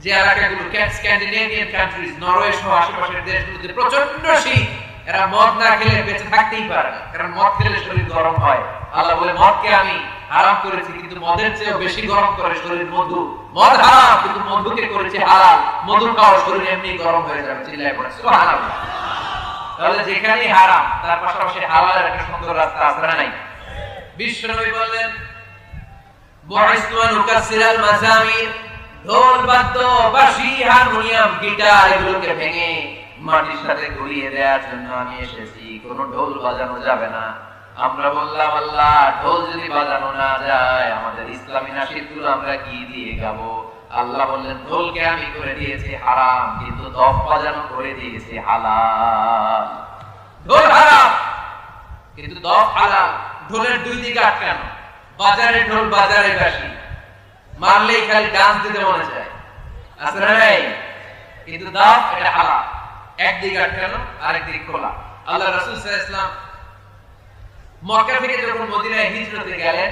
যে এলাকাগুলো, স্ক্যান্ডিনেভিয়ান কান্ট্রিজ, নরওয়ে সহ আশেপাশের দেশগুলোতে প্রচন্ড শীত, এরা মদ না খেলে বেঁচে থাকতেই পারে না, কারণ মদ খেলে শরীর গরম হয়। আল্লাহ বলে, মদকে আমি হারাম করেছি, কিন্তু মদের চেয়েও বেশি গরম করে শরীর মধু। মদ হারাম কিন্তু মধুকে করেছে হালাল, মধু খাওয়া শরীর এমনি গরম হয়ে যাবে। চিল্লায় পড়ে সুবহানাল্লাহ। তাহলে যেখানেই হারাম তার পাশাপাশি হালালের একটা সুন্দর রাস্তা আছে না নাই? বিশ্বনবী বললেন, বুইসতু আন উকাসসিরাল মাযামির, ঢোল বাদ্য বাঁশি হারমোনিয়াম গিটার এগুলোকে ভেঙে মাটির সাথে গলিয়ে দেওয়ার জন্য আমি এসেছি, কোনো ঢোল বাজানো যাবে না। আমরা বললাম আল্লাহ ঢোল যদি বাজানো না যায় আমাদের ইসলামী নাশিদগুলো আমরা কি দিয়ে গাবো? আল্লাহ বললেন ঢোলকে আমি করে দিয়েছি হারাম, কিন্তু দফ বাজানো করে দিয়েছি হালাল। ঢোল হারাম কিন্তু দফ হালাল। ঢোলের দুই দিকে আটকানো, বাজারে ঢোল বাজারে বাঁশি, মারলেই খালি ডান্স দিতে মনে চায়, আছে না নাই? কিন্তু দফ এটা হালাল, একদিকে আটকানো আরেক দিক খোলা। আল্লাহ রাসূল সাল্লাল্লাহু আলাইহি ওয়াসাল্লাম মক্কা থেকে যখন মদিনায় হিজরতে গেলেন,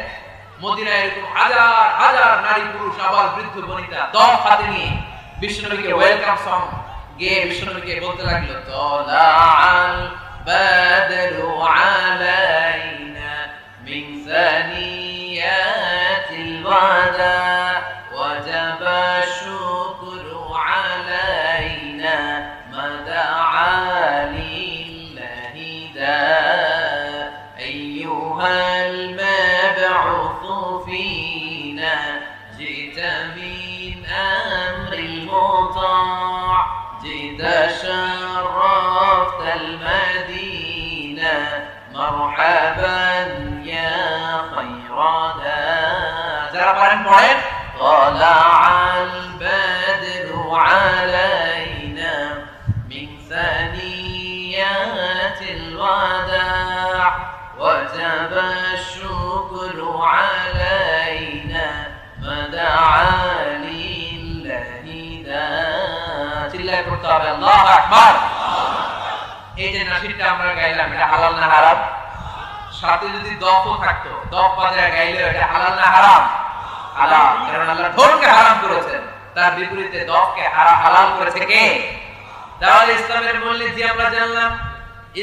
মদিনায় এরকম হাজার হাজার নারী পুরুষ আবাল বৃদ্ধ বনিতা দফ হাতে নিয়ে বিশ্বনবীকে ওয়েলকাম সং গেয়ে বিশ্বনবীকে বলতে লাগলো, তালাআল বাদরু আলাইনা মিন সানিয়াতিল ওয়াদা ওয়াজাবা শুকরু আলাইনা মাদাআ লিল্লাহি দা আইয়ুহাল মাবউস ফিনা জিতা মিন আমরিল মুতা' জিতা শাররাফতাল মাদিনা মারহাবান ইয়া খায়রাদা। যারা পারেন পড়েন, তালাআল বাদরু আলাইনা মিন সানিয়াতিল ওয়াদা' ওয়াজাবা শুকরু আলাইনা মাদাআ লিল্লাহি দা। চিল্লায় পড়তে হবে আল্লাহু আকবার। এই যে নাশিদটা আমরা গাইলাম এটা হালাল না হারাম? সাথে যদি দফও থাকতো, দফ বাজায় গাইলে এটা হালাল না হারাম? হালাল, কারণ আল্লাহ ঢোলকে হারাম করেছেন, তার বিপরীতে দফকে হালাল করেছে কে? তাহলে ইসলামের মূলনীতি আমরা জানলাম।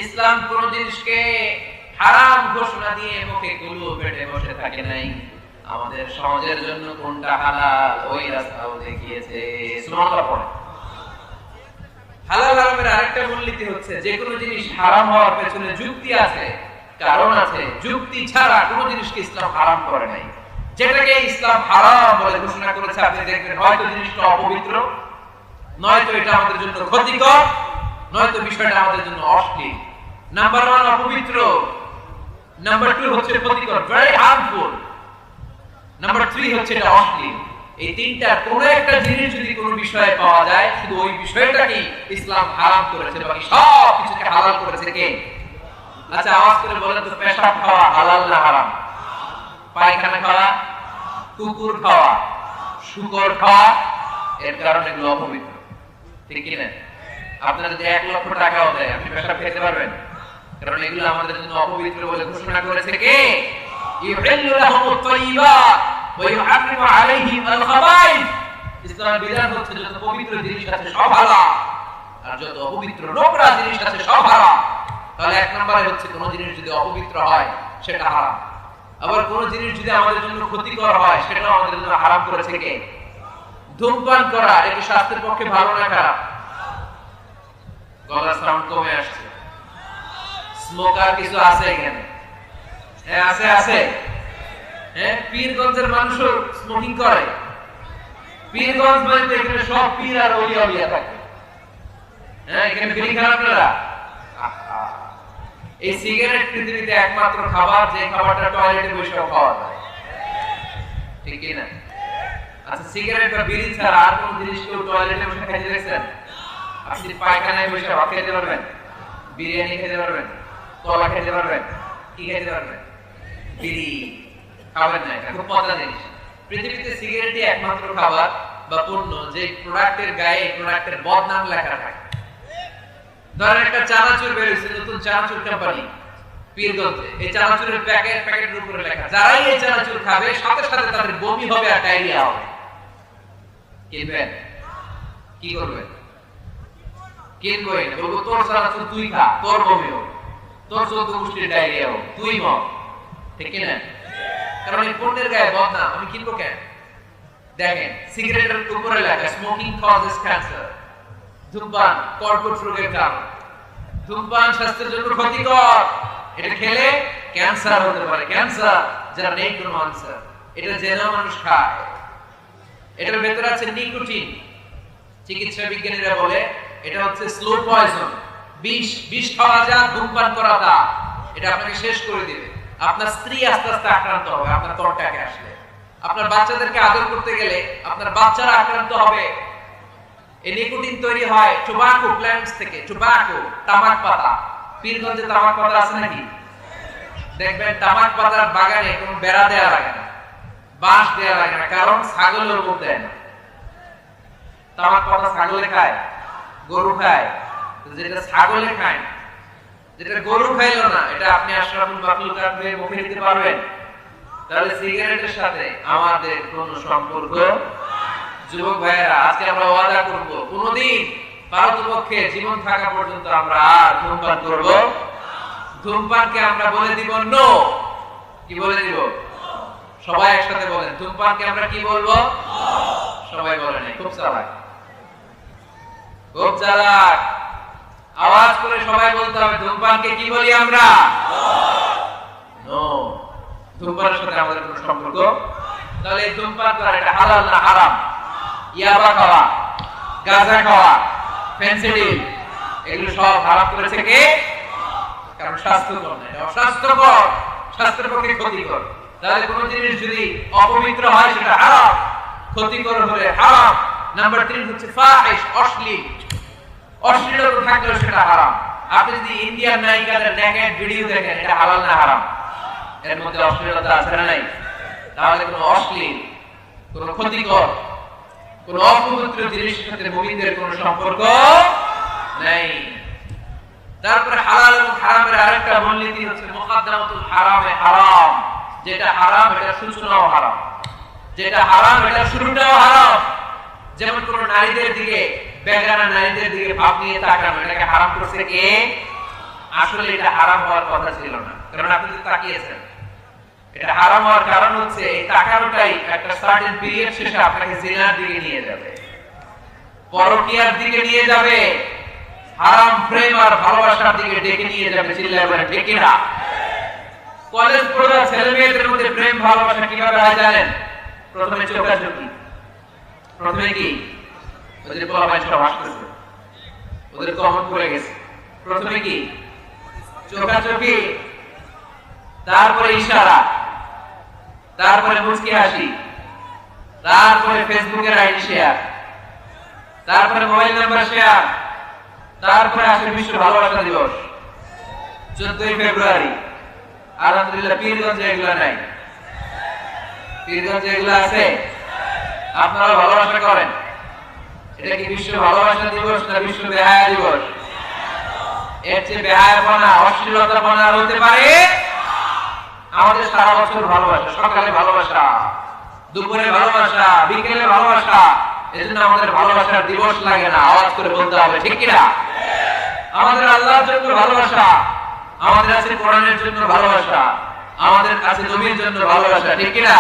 ইসলাম কোন জিনিসকে হারাম ঘোষণা দিয়ে মুখে কুলু পেটে বসে থাকে নাই, আমাদের সমাজের জন্য কোনটা হালাল ওই রাস্তাও দেখিয়েছে। সুবহানাল্লাহ পড়ে। হালাল হারামের আরেকটা মূলনীতি হচ্ছে যে কোনো জিনিস হারাম হওয়ার পেছনে যুক্তি আছে, কারণ আছে। যুক্তি ছাড়া কোনো জিনিসকে ইসলাম হারাম করে নাই। যেটাকে ইসলাম হারাম বলে ঘোষণা করেছে আপনি দেখবেন হয়তো জিনিসটা অপবিত্র, নয়তো এটা আমাদের জন্য ক্ষতিকর, নয়তো বিষয়টা আমাদের জন্য অশ্লীল। নাম্বার 1 অপবিত্র, নাম্বার 2 হচ্ছে ক্ষতিকর, ভেরি হার্মফুল, নাম্বার 3 হচ্ছে এটা অশ্লীল। এই তিনটা কোন একটা জিনিস যদি কোন বিষয়ে পাওয়া যায় শুধু ওই বিষয়টাকে ইসলাম হারাম করেছে, বাকি সব কিছুকে হালাল করেছে কে? আচ্ছা আওয়াজ করে বলেন তো, পেশাব খাওয়া হালাল না হারাম? পায়খানা খাওয়া, কুকুর খাওয়া, শুকর খাওয়া, এর কারণে এগুলো অপবিত্র, ঠিক কি না? আপনারা যদি 1 লক্ষ টাকাও দেয় আপনি পেশাব খেতে পারবেন? কারণ এগুলো আমাদের জন্য অপবিত্র বলে ঘোষণা করেছে কে? ইউহিল্লু লাহুমুত তাইয়্যিবাত ওয়া ইউহাররিমু আলাইহিম আল খাবাইস। ইসলামের বিধান হচ্ছে যত পবিত্র জিনিস আছে সব হালাল, আর যত অপবিত্র নোংরা জিনিস আছে সব হারাম। তাহলে 1 নম্বরে হচ্ছে কোন জিনিস যদি অপবিত্র হয় সেটা হারাম, আবার কোন জিনিস যদি আমাদের জন্য ক্ষতিকর হয় সেটা আমাদের জন্য হারাম করেছে কে? ধূমপান করা এটা স্বাস্থ্যের পক্ষে ভালো না খারাপ? গলার সাউন্ড কমে আসছে। স্মোকার কিছু আছে এখানে? হ্যাঁ আছে আছে। হ্যাঁ, পীরগঞ্জের মানুষও স্মোকিং করে। পীরগঞ্জ মানে তো এখানে সব পীর আর ওলিয়া ওলিয়া থাকে। হ্যাঁ, এখানে বিড়ি খান আপনারা? এই সিগারেট পৃথিবীতে একমাত্র খাবার যে খাবারটা টয়লেটে বসে খাওয়া যায়, ঠিক কি না? আচ্ছা, সিগারেট বা বিড়ি ছাড়া আর কোন জিনিস কেউ টয়লেটে বসে খাইতে দেখছেন? আপনি পায়খানায় বসে ভাত খেতে পারবেন, বিরিয়ানি খেতে পারবেন, কলা খেতে পারবেন, কি খেতে পারবেন? বিড়ি খাবেন না। এটা খুব মজার জিনিস। পৃথিবীতে সিগারেটই একমাত্র খাবার বা পণ্য যে প্রোডাক্টের গায়ে প্রোডাক্টের বদনাম লেখা থাকে। ধরেন একটা চানাচুর বের হয়েছে, নতুন চানাচুর কোম্পানি পীরগঞ্জে, এই চানাচুরের প্যাকেটের উপরে লেখা যারাই এই চানাচুর খাবে সাথে সাথে তাদের বমি হবে আর ডায়রিয়া হবে। কিনবেন? কি করবেন? কিনবেন, বলবো তোর চানাচুর তুই খা, তোর বমি হবে, তোর 14 গোষ্ঠীর ডায়রিয়া হবে, তুই মর, ঠিক কি না? কারণ এই পণ্যের গায়ে বদনাম, আমি কিনবো কেন? দেখেন সিগারেটের উপরে লেখা স্মোকিং কজেস ক্যান্সার, ধূমপান কর্কট রোগের কারণ, ধূমপান স্বাস্থ্যের জন্য ক্ষতিকর, এটা খেলে ক্যান্সার হতে পারে, ক্যান্সার যারা নেই কোনো আনসার, এটা জেনে মানুষ খায়। এটার ভেতরে আছে নিকোটিন। চিকিৎসা বিজ্ঞানীরা বলে এটা হচ্ছে স্লো পয়জন, বিষ খাওয়া যা ধূমপান করাটা এটা আপনাকে শেষ করে দিবে। আপনার স্ত্রী আস্তে আস্তে আক্রান্ত হবে আপনার ত্বকটাকে আসলে, আপনার বাচ্চাদেরকে আদর করতে গেলে আপনার বাচ্চারা আক্রান্ত হবে। এই নিকোটিন তৈরি হয় টোবাকো প্ল্যান্টস থেকে। টোবাকো, তামাক পাতা। পীরগঞ্জে তামাক পাতা আছে নাকি? দেখবেন তামাক পাতার বাগানে কোনো বেড়া দেয়া লাগে না, বাঁশ দেয়া লাগে না, কারণ ছাগলের উপর দেয় না। তামাক পাতা ছাগলে খায়, গরু খায়। যেটা ছাগলে খায়, যেটা গরু খাইলো না, এটা আপনি আশরাফুল মাখলুকাত হয়ে মুখে দিতে পারবেন? তাহলে সিগারেটের সাথে আমাদের কোনো সম্পর্ক। যুবক ভাইয়েরা, আজকে আমরা ওয়াদা করব কোনদিন পারতপক্ষে জীবন থাকা পর্যন্ত আমরা আর ধূমপান করব। ধূমপানকে আমরা বলে দিব নো। কি বলে দিব? সবাই একসাথে বলেন, ধূমপানকে আমরা কি বলবো? সবাই বলেন। খুব চালাক, খুব চালাক। আওয়াজ করে সবাই বলতে হবে, ধূমপানকে কি বলি আমরা? নো। ধূমপানের সাথে আমাদের কোনো সম্পর্ক। তাহলে এই ধূমপান করা এটা হালাল না হারাম? ইয়াবা খাওয়া, গাঁজা খাওয়া, ফেনসিডিল, এগুলো সব হারাম করেছে কে? কারণ স্বাস্থ্যকর না, এটা অস্বাস্থ্যকর, স্বাস্থ্যের পক্ষে ক্ষতিকর। তাহলে কোন জিনিস যদি অপবিত্র হয় সেটা হারাম, ক্ষতিকর হলে হারাম। নাম্বার 3 হচ্ছে ফাহিশ, অশ্লীল। অশ্লীলতা থাকলে সেটা হারাম। আপনি যদি ইন্ডিয়ান নায়িকাদের নেকেড ভিডিও দেখেন, এটা হালাল না হারাম? এর মধ্যে অশ্লীলতা আছে না নাই? তাহলে কোন অশ্লীল, কোন ক্ষতিকর, কোন অপবিত্র জিনিসের সাথে মুমিনদের কোন সম্পর্ক নাই। তারপরে হালাল এবং হারামের আরেকটা মূলনীতি হচ্ছে মুকাদ্দামাতুল হারামে হারাম। যেটা হারাম এটা সূচনাও হারাম, যেটা হারাম এটা শুরুটাও হারাম। যেমন কোন নারীদের দিকে, বেগানা নারীদের দিকে ভাব নিয়ে তাকানো, এটাকে হারাম করছে কে? আসলে এটা হারাম হওয়ার কথা ছিল না, কারণ আপনি যদি তাকিয়েছেন। এটা হারাম হওয়ার কারণ হচ্ছে এই তাকানোটাই একটা সার্টেন পিরিয়ড শেষে আপনাকে জিনার দিকে নিয়ে যাবে, পরকীয়ার দিকে নিয়ে যাবে, হারাম প্রেম আর ভালোবাসার দিকে ডেকে নিয়ে যাবে। চিল্লায় বলেন ঠিক কিনা? কলেজ পড়ুয়া ছেলে মেয়েদের মধ্যে প্রেম ভালোবাসা কিভাবে হয় জানেন? প্রথমে চোখাচোখি। প্রথমে কি? ওদের বলা ভাই সব আসতেছে, ওদের কমন পড়ে গেছে। প্রথমে কি? চোখাচোখি, তারপরে ইশারা, তারপরে মুচকি হাসি, তারপরে ফেসবুকের আইডি শেয়ার, তারপরে মোবাইল নাম্বার শেয়ার, তারপরে আসে বিশ্ব ভালোবাসা দিবস 14 ফেব্রুয়ারি। আলহামদুলিল্লাহ পীরগঞ্জে এগুলো নাই। পীরগঞ্জে এগুলো আছে? আপনারা ভালোবাসা করেন? এটা কি বিশ্ব ভালোবাসা দিবস না বিশ্ব বেহায়া দিবস? এর চেয়ে বেহায়াপনা, অশ্লীলতাপনা হতে পারে? আমাদের সারা বছর ভালোবাসা, সকালে ভালোবাসা, দুপুরে ভালোবাসা, বিকেলে ভালোবাসা। এজন্য আমাদের ভালোবাসার দিবস লাগে না। আওয়াজ করে বলতে হবে ঠিক কিনা? আমাদের আল্লাহর জন্য ভালোবাসা, আমাদের আছে কোরআনের জন্য ভালোবাসা, আমাদের কাছে নবীর জন্য ভালোবাসা, ঠিক কিনা?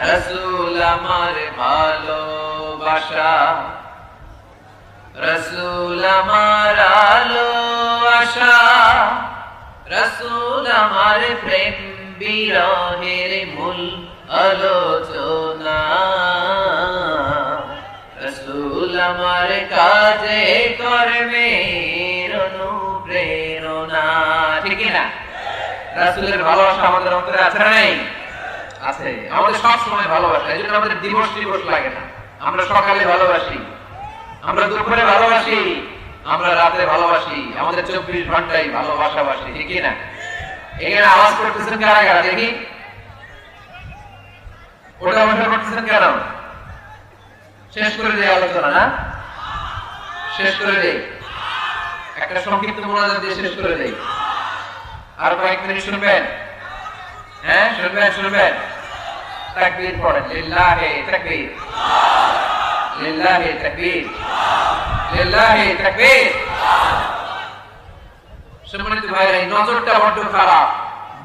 রাসূল আমার ভালোবাসা, রাসূল আমার আলো আশা, রাসূল আমার প্রেম বিরহের মূল আলোচনা, রাসূল আমার কাজে কর্মের অনুপ্রেরণা, ঠিক না? রাসূলের ভালোবাসা আমাদের অন্তরে আছে না নাই? আছে। আমাদের সব সময় ভালোবাসা, এজন্য আমাদের দিবস লাগে না। আমরা সকালে ভালোবাসি, আমরা দুপুরে ভালোবাসি, আমরা রাতে ভালোবাসি, আমাদের 24 ঘন্টাই ভালোবাসাবাসি, ঠিক না? এখানে আওয়াজ করতেছেন কারা কারা দেখি? ওটা ওটা করতেছেন কেন? শেষ করে দেই আলোচনা না? শেষ করে দেই, একটা সংক্ষিপ্ত মোনাজাত দিয়ে শেষ করে দেই। আর কয়েক মিনিট শুনবেন? হ্যাঁ শুনবেন, শুনবেন। তাকবীর পড়েন, লিল্লাহি তাকবীর, লিল্লাহি তাকবীর, লিল্লাহি তাকবীর। সম্মানিত ভাইরা, এই নজরটা বড় খারাপ,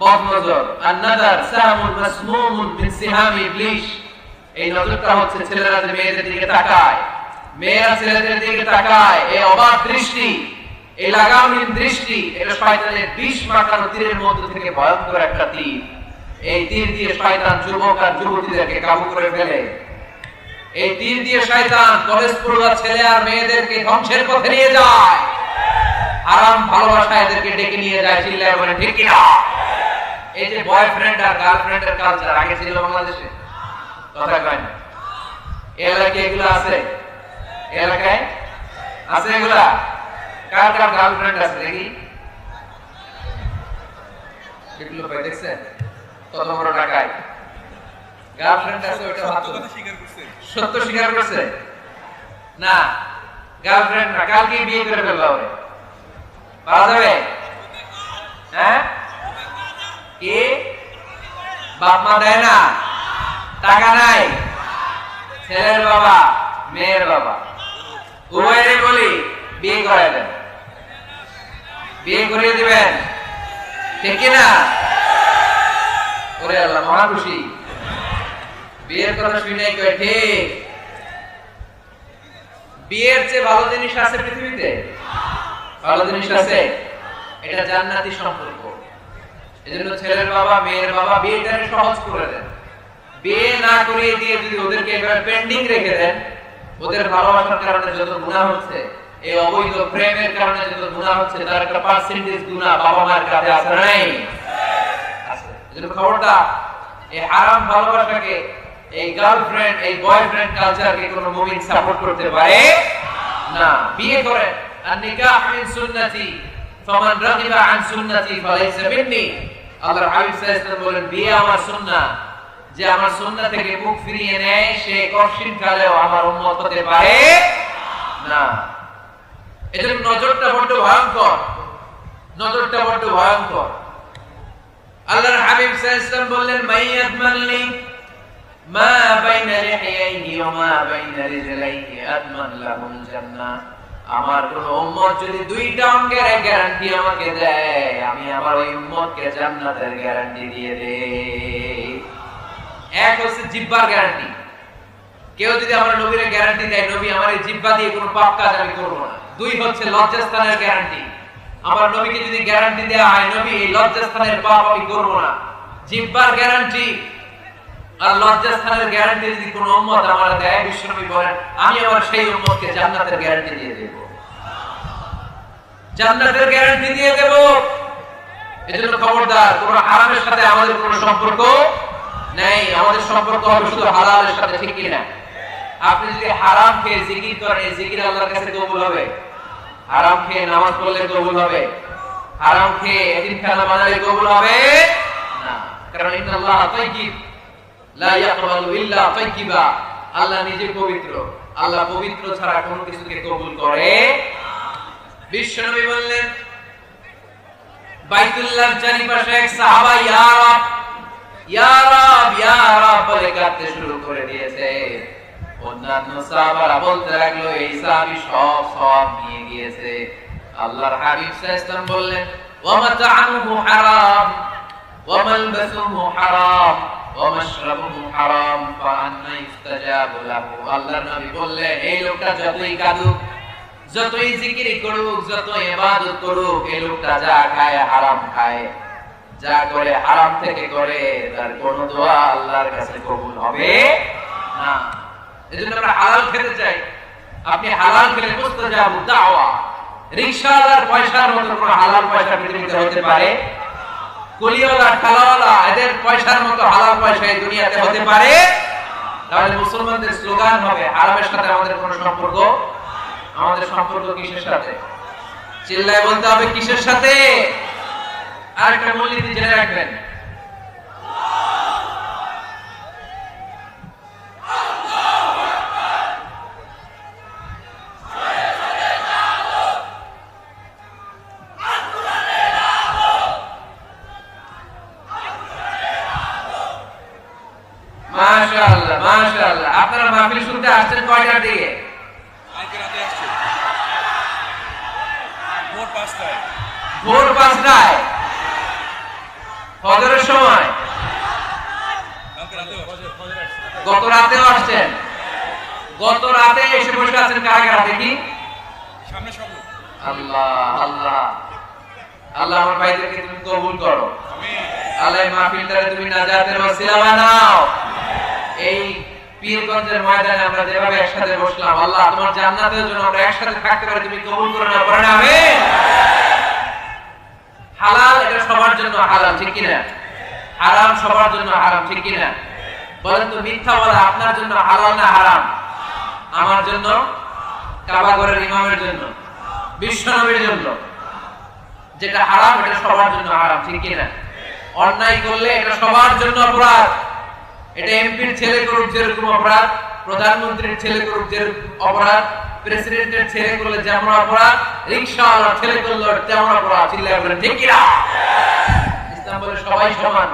বদ নজর। আন-নাযার সামুন মাসমুমুন মিন সিহাম ইবলিস। এই নজরটা হচ্ছে ছেলেরা যে মেয়েদের দিকে তাকায়, মেয়েরা ছেলেদের দিকে তাকায়, এই অবাক দৃষ্টি, এই লাগামহীন দৃষ্টি, এটা শয়তানের বিষ মাখানো তীরের মধ্যে থেকে ভয়ঙ্কর একটা তীর। এই তীর দিয়ে শয়তান যুবক আর যুবতীদেরকে কাবু করে ফেলে। এই তীর দিয়ে শয়তান কলেজ পড়ুয়া ছেলে আর মেয়েদেরকে ধ্বংসের পথে নিয়ে যায়, হারাম ভালোবাসা এদেরকে ডেকে নিয়ে যায়। চিল্লায় বলে ঠিক কিনা? এই যে বয়ফ্রেন্ড আর গার্লফ্রেন্ডের কালচার আগে ছিল বাংলাদেশে, কথা কয় না? এলাকায় এগুলো আছে? এলাকায় আছে এগুলা? কার কার গার্লফ্রেন্ড আছে দেখি? এগুলো পাই দেখছেন? কত বড় টাকায় গার্লফ্রেন্ড আছে? ওটা সত্য স্বীকার করছে না? গার্লফ্রেন্ড না, কালকে বিয়ে করে ফেলবা ওরে, পাওয়া যাবে? হ্যাঁ, কি বাপ মা দেয় না? টাকা নাই, ছেলের বাবা মেয়ের বাবা উভয়েরই বলি বিয়ে করে দেন, বিয়ে করিয়ে দিবেন, ঠিক কিনা? ওরে আল্লাহ মহা খুশি, বিয়ের কথা শুনে কয় ঠিক। বিয়ের চেয়ে ভালো জিনিস আছে পৃথিবীতে? ভালো জিনিস আছে? এটা জান্নাতি সম্পর্ক। এজন্য ছেলের বাবা মেয়ের বাবা বিয়েটাকে সহজ করে দেন। বিয়ে না করিয়ে দিয়ে যদি ওদেরকে একবার পেন্ডিং রেখে দেন, ওদের ভালোবাসার কারণে যত গুনাহ হচ্ছে, এই অবৈধ প্রেমের কারণে যত গুনাহ হচ্ছে, তার একটা পার্সেন্টেজ গুনাহ বাবা মার কাছে আছে নাই? আছে। এজন্য খবরদার, এই হারাম ভালোবাসাকে, এই গার্লফ্রেন্ড এই বয়ফ্রেন্ড কালচারকে কোনো মুমিন সাপোর্ট করতে পারে না। বিয়ে করে আর নিকাহ মিন সুন্নতি ফামান রাগিবা আন সুন্নতি ফালাইসা মিন্নি। আল্লাহর হাবিব সাল্লাল্লাহু আলাইহি ওয়াসাল্লাম বলেন, বিয়ে আমার সুন্নাহ, যে আমার সুন্নাহ থেকে মুখ ফিরিয়ে নেয় সে কঠিন কালেও আমার উম্মত হতে পারে না। এজন্য নজরটা বড় ভয়ঙ্কর, নজরটা বড় ভয়ঙ্কর। আল্লাহর হাবিব সাল্লাল্লাহু আলাইহি ওয়াসাল্লাম বললেন, মাইয়াতমানলি মা বাইনা লিহিয়াইহি ওয়া মা বাইনা রিজলাইহি আদমান লাহুল জান্নাহ। আমার কোন উম্মত যদি দুইটা অঙ্গের গ্যারান্টি আমাকে দেয়, আমি আমার ওই উম্মতকে জান্নাতের গ্যারান্টি দিয়ে দেই। এক হচ্ছে জিহ্বার গ্যারান্টি, কেউ যদি আমার নবীর গ্যারান্টি দেয় নবী আমার এই জিহ্বা দিয়ে কোনো পাপ কাজ আমি করব না। দুই হচ্ছে লজ্জাস্থানের গ্যারান্টি, আমার নবীকে যদি গ্যারান্টি দেয়া হয় নবী এই লজ্জাস্থানের পাপ আমি করব না। জিহ্বার গ্যারান্টি আর লজ্জাস্থানের গ্যারান্টি যদি কোনো উম্মত আমার দেয়, বিশ্বনবী বলেন আমি আমার সেই উম্মতকে জান্নাতের গ্যারান্টি দিয়ে দেব, জান্নাতের গ্যারান্টি দিয়ে দেব। এজন্য খবরদার, কোন হারামের সাথে আমাদের কোনো সম্পর্ক নেই, আমাদের সম্পর্ক হবে শুধু হালালের সাথে, ঠিক কি না? আপনি যদি হারাম খেয়ে জিকির করেন, এই জিকির আল্লাহর কাছে কবুল হবে? হারাম খেয়ে নামাজ পড়লে কবুল হবে? হারাম খেয়ে এতিমখানা বানালে কবুল হবে না। কারণ ইন্নাল্লাহ তাইয়্যিব লা ইয়াকবালু ইল্লা তাইয়্যিবা। আল্লাহ নিজে পবিত্র, আল্লাহ পবিত্র ছাড়া কোনো কিছুকে কবুল করে। বিশ্বনবী বললেন, বাইতুল্লাহ চারিপাশে এক সাহাবা ইয়া রাব ইয়া রাব ইয়া রাব বলে কাঁদতে শুরু করে দিয়েছে। অন্যান্য সাহাবারা বলতে লাগলো এই সাহাবী সব নিয়ে গিয়েছে। আল্লাহর হাবিব সাল্লাল্লাহু আলাইহি ওয়াসাল্লাম বললেন, ওয়া মাতা'আমুহু হারাম ওয়া মালবাসুহু হারাম ওয়া মাশরাবুহু হারাম ফাআন্না ইস্তাজাবু লাহু। আল্লাহর নবী বললেন, এই লোকটা যতই কাঁদুক, যতই জিকির করুক, যত ইবাদত করুক, এই লোকটা যা খায় হারাম খায়, যা করে হারাম থেকে করে, তার কোন দোয়া আল্লাহর কাছে কবুল হবে না। এজন্য আমরা হালাল খেতে চাই। আপনি হালাল খেলে মুস্তাজাবু দাওয়া। রিকশাওয়ালার পয়সার মতো কোন হালাল পয়সা পৃথিবীতে হতে পারে? কুলিওয়ালা ঠালাওয়ালা এদের পয়সার মতো হালাল পয়সা এই দুনিয়াতে হতে পারে? তাহলে মুসলমানদের স্লোগান হবে, হারামের সাথে আমাদের কোনো সম্পর্ক। আমাদের সম্পর্ক কিসের সাথে? চিল্লায় বলতে হবে কিসের সাথে? আরেকটা মূলনীতি জেনে রাখবেন, মাশাআল্লাহ মাশাআল্লাহ। আপনারা মাহফিল শুনতে আসছেন কয়টার দিকে? ভোর 5টায় ফজরের সময়। গত রাতেও আসছেন? গত রাতে এসে বসে আছেন কারা কারা দেখি? আল্লাহ আল্লাহ আল্লাহ, আমার ভাইদেরকে তুমি কবুল করো। আল্লাহ মাহফিলটারে তুমি নাজাতের ওসিলা বানাও। এই পীরগঞ্জের ময়দানে আমরা যেভাবে একসাথে বসলাম, আল্লাহ তোমার জান্নাতের জন্য আমরা একসাথে থাকতে পারি, তুমি কবুল করে নাও, পড়েন আমিন। হালাল এটা সবার জন্য হালাল, ঠিক কিনা? হারাম সবার জন্য হারাম, ঠিক কিনা? বলেন তো মিথ্যা বলা আপনার জন্য হালাল না হারাম? আমার জন্য, কাবা ঘরের ইমামের জন্য, বিশ্ব নবীর জন্য। যেটা হারাম এটা সবার জন্য হারাম, ঠিক কিনা? অন্যায় করলে এটা সবার জন্য অপরাধ। এটা এমপির ছেলে করুক যেরকম অপরাধ, প্রধানমন্ত্রীর ছেলে করুক যেরকম অপরাধ, প্রেসিডেন্টের ছেলে করলে যেমন অপরাধ, রিকশাওয়ালার ছেলে করলে তেমন অপরাধ। চিল্লায় বলেন ঠিক কিনা? ইসলাম বলে সবাই সমান।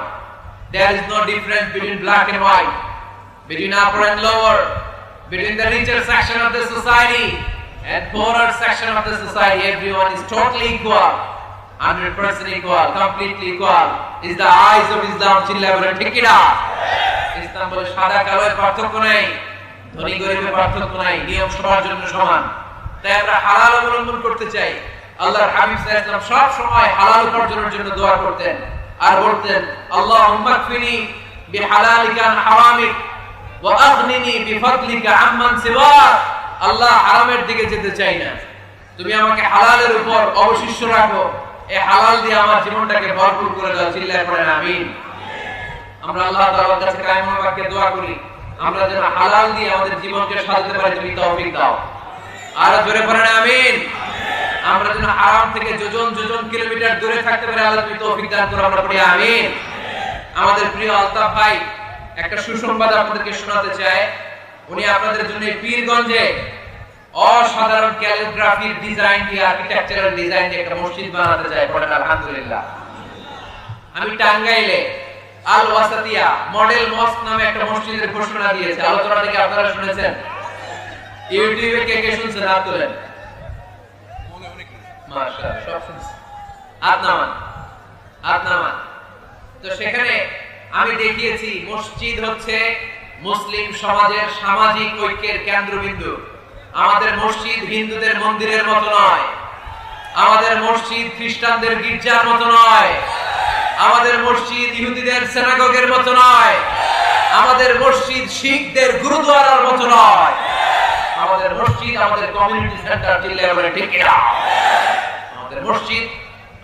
There is no difference between black and white, between upper and lower, between the richer section of the society and poorer section of the society. Everyone is totally equal, 100% equal, completely equal. Is the eyes of Islam. চিল্লায় বলেন ঠিক কিনা? ইসলাম বলে সাদা কালোর পার্থক্য নাই, ধনী গরিবের পার্থক্য নাই, নিয়ম সবার জন্য সমান। তাই আমরা হালাল অবলম্বন করতে চাই। আল্লাহর হাবিব সাল্লাল্লাহু আলাইহি ওয়াসাল্লাম সব সময় হালাল উপার্জনের জন্য দোয়া করতেন আর বলতেন, আল্লাহুম্মা কফিনি বিহালালিকা আন হারামিক ওয়া আগনিনি বিফadলিকা আম্মান সিওয়াক। আল্লাহ, হারামের দিকে যেতে চাই না, তুমি আমাকে হালালের উপর অবশিষ্ট রাখো, এই হালাল দিয়ে আমার জীবনটাকে ভরপুর করে দাও। চিল্লায় পড়েন আমিন। আমরা আল্লাহ তাআলার কাছে কায়েমুল বাক্যে দোয়া করি, আমরা যেন হালাল দিয়ে আমাদের জীবনকে সাজাতে পারি, তুমি তৌফিক দাও। আর জোরে পড়েন আমিন। আমরা যেন হারাম থেকে যোজন যোজন কিলোমিটার দূরে থাকতে পারি, আল্লাহ তুমি তৌফিক দান করো, আমরা পড়ি আমিন। আমাদের প্রিয় আলতাফ ভাই একটা সুসংবাদ আপনাদেরকে শোনাতে চায়। উনি আপনাদের জন্য পীরগঞ্জে অসাধারণ ক্যালিগ্রাফির ডিজাইন দিয়ে, আর্কিটেকচারাল ডিজাইন দিয়ে একটা মসজিদ বানাতে চায়। পড়েন আলহামদুলিল্লাহ। আমি টাঙ্গাইলে আল ওয়াসাতিয়া মডেল মস্ক নামে একটা মসজিদের ঘোষণা দিয়েছে। আলোচনা থেকে আপনারা শুনেছেন, ইউটিউবে কে কে শুনছেন হাত তোলেন। মাশাআল্লাহ, সব শুনছেন। হাত নামান। তো সেখানে আমি দেখিয়েছি মসজিদ হচ্ছে মুসলিম সমাজের সামাজিক ঐক্যের কেন্দ্রবিন্দু। আমাদের মসজিদ হিন্দুদের মন্দিরের মতো নয়, আমাদের মসজিদ খ্রিস্টানদের গির্জার মতো নয়, আমাদের মসজিদ ইহুদিদের সিনাগগের মতো নয়, আমাদের মসজিদ শিখদের গুরুদ্বারার মতো নয়, আমাদের মসজিদ আমাদের কমিউনিটি সেন্টার। চিল্লায় বলে ঠিক কিনা? আমাদের মসজিদ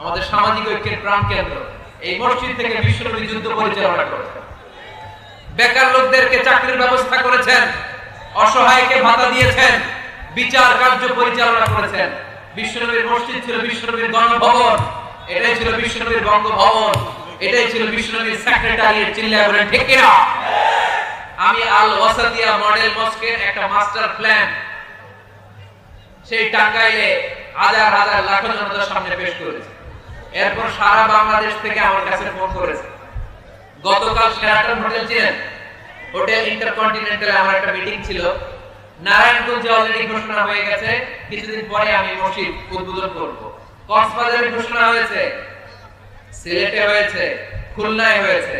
আমাদের সামাজিক ঐক্যের প্রাণকেন্দ্র। এই মসজিদ থেকে বিশ্বনবী যুদ্ধ পরিচালনা করেছেন, বেকার লোকদেরকে চাকরির ব্যবস্থা করেছেন, অসহায়কে ভাতা দিয়েছেন, বিচার কার্য পরিচালনা করেছেন। বিশ্বনবীর মসজিদ ছিল বিশ্বনবীর গণভবন, এটাই ছিল বিশ্বনবীর বঙ্গভবন, এটাই ছিল বিশ্বনবীর সেক্রেটারিয়েট। চিল্লায় বলেন ঠিক কিনা? আমি আল ওয়াসাতিয়া মডেল মস্কের একটা মাস্টার প্ল্যান সেই টাঙ্গাইলে হাজার হাজার লাখ জনতার সামনে পেশ করেছে। এরপর সারা বাংলাদেশ থেকে আমার কাছে ফোন করেছে। গতকাল শেরাটন হোটেল ছিলেন, হোটেল ইন্টারকন্টিনেন্টালে আমার একটা মিটিং ছিল। নারায়ণগঞ্জে অলরেডি ঘোষণা হয়ে গেছে, কিছুদিন পরে আমি মসজিদ উদ্বোধন করব। কক্সবাজারে ঘোষণা হয়েছে, সিলেটে হয়েছে, খুলনায় হয়েছে।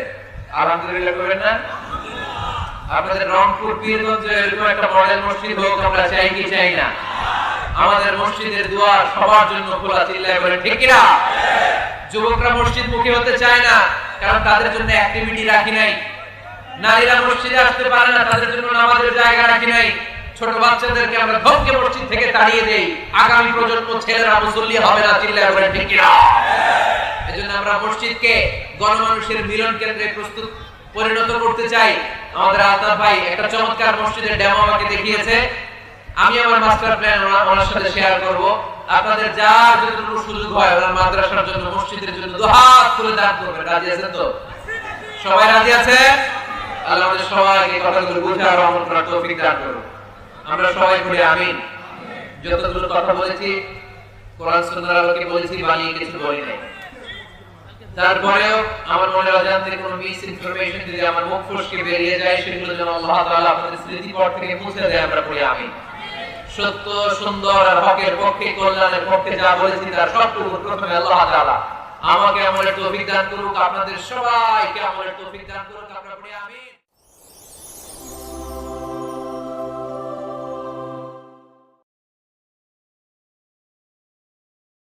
আলহামদুলিল্লাহ করেন না? আপনাদের রংপুর পীরগঞ্জে এরকম একটা মডেল মসজিদ হোক, আমরা চাই কি চাই না? আমাদের মসজিদের দুয়ার সবার জন্য খোলা। চিল্লায় বলেন ঠিক কিনা? যুবকরা মসজিদ মুখী হতে চায় না, কারণ তাদের জন্য অ্যাক্টিভিটি রাখি নাই। নারীরা মসজিদে আসতে পারে না, তাদের জন্য নামাজের জায়গা রাখি নাই। ছোট বাচ্চাদেরকে আমরা ধমকে মসজিদ থেকে তাড়িয়ে দেই, আগামী প্রজন্ম ছেলেরা মুসল্লি হবে না। চিল্লায় বলেন ঠিক কিনা? এজন্য আমরা মসজিদকে গণমানুষের মিলন কেন্দ্রে প্রস্তুত পরিণত করতে চাই। আমাদের আলতাফ ভাই একটা চমৎকার মসজিদের ডেমো আমাকে দেখিয়েছে। আমি আমার মাস্টার প্ল্যান ওনার সাথে শেয়ার করব। আপনাদের যার যতটুকু সুযোগ হয় ওনার মাদ্রাসার জন্য, মসজিদের জন্য দুহাত তুলে দান করবেন। রাজি আছেন তো? সবাই রাজি আছে? আল্লাহ আমাদের সবাইকে কথাগুলো বুঝে আর আমল করার তৌফিক দান করুন। আমরা সবাই বলি আমিন। যতগুলো কথা বলেছি কোরআন সুন্নাহর আলোকে বলেছি, বানিয়ে কিছু বলি নাই। তারপরেও আমার মনে অজান্তে কোনো মিস ইনফরমেশন যদি আমার মুখ ফসকে বেরিয়ে যায়, সেগুলো যেন আল্লাহ তাআলা আপনাদের স্মৃতিপট থেকে মুছে দেয়। আমরা বলি আমিন। সত্য, সুন্দর আর হকের পক্ষে, কল্যাণের পক্ষে যা বলেছি তার সবটুকু প্রথমে আল্লাহ তাআলা আমাকে আমলের তৌফিক দান করুক, আপনাদের সবাইকে আমলের তৌফিক দান করুক।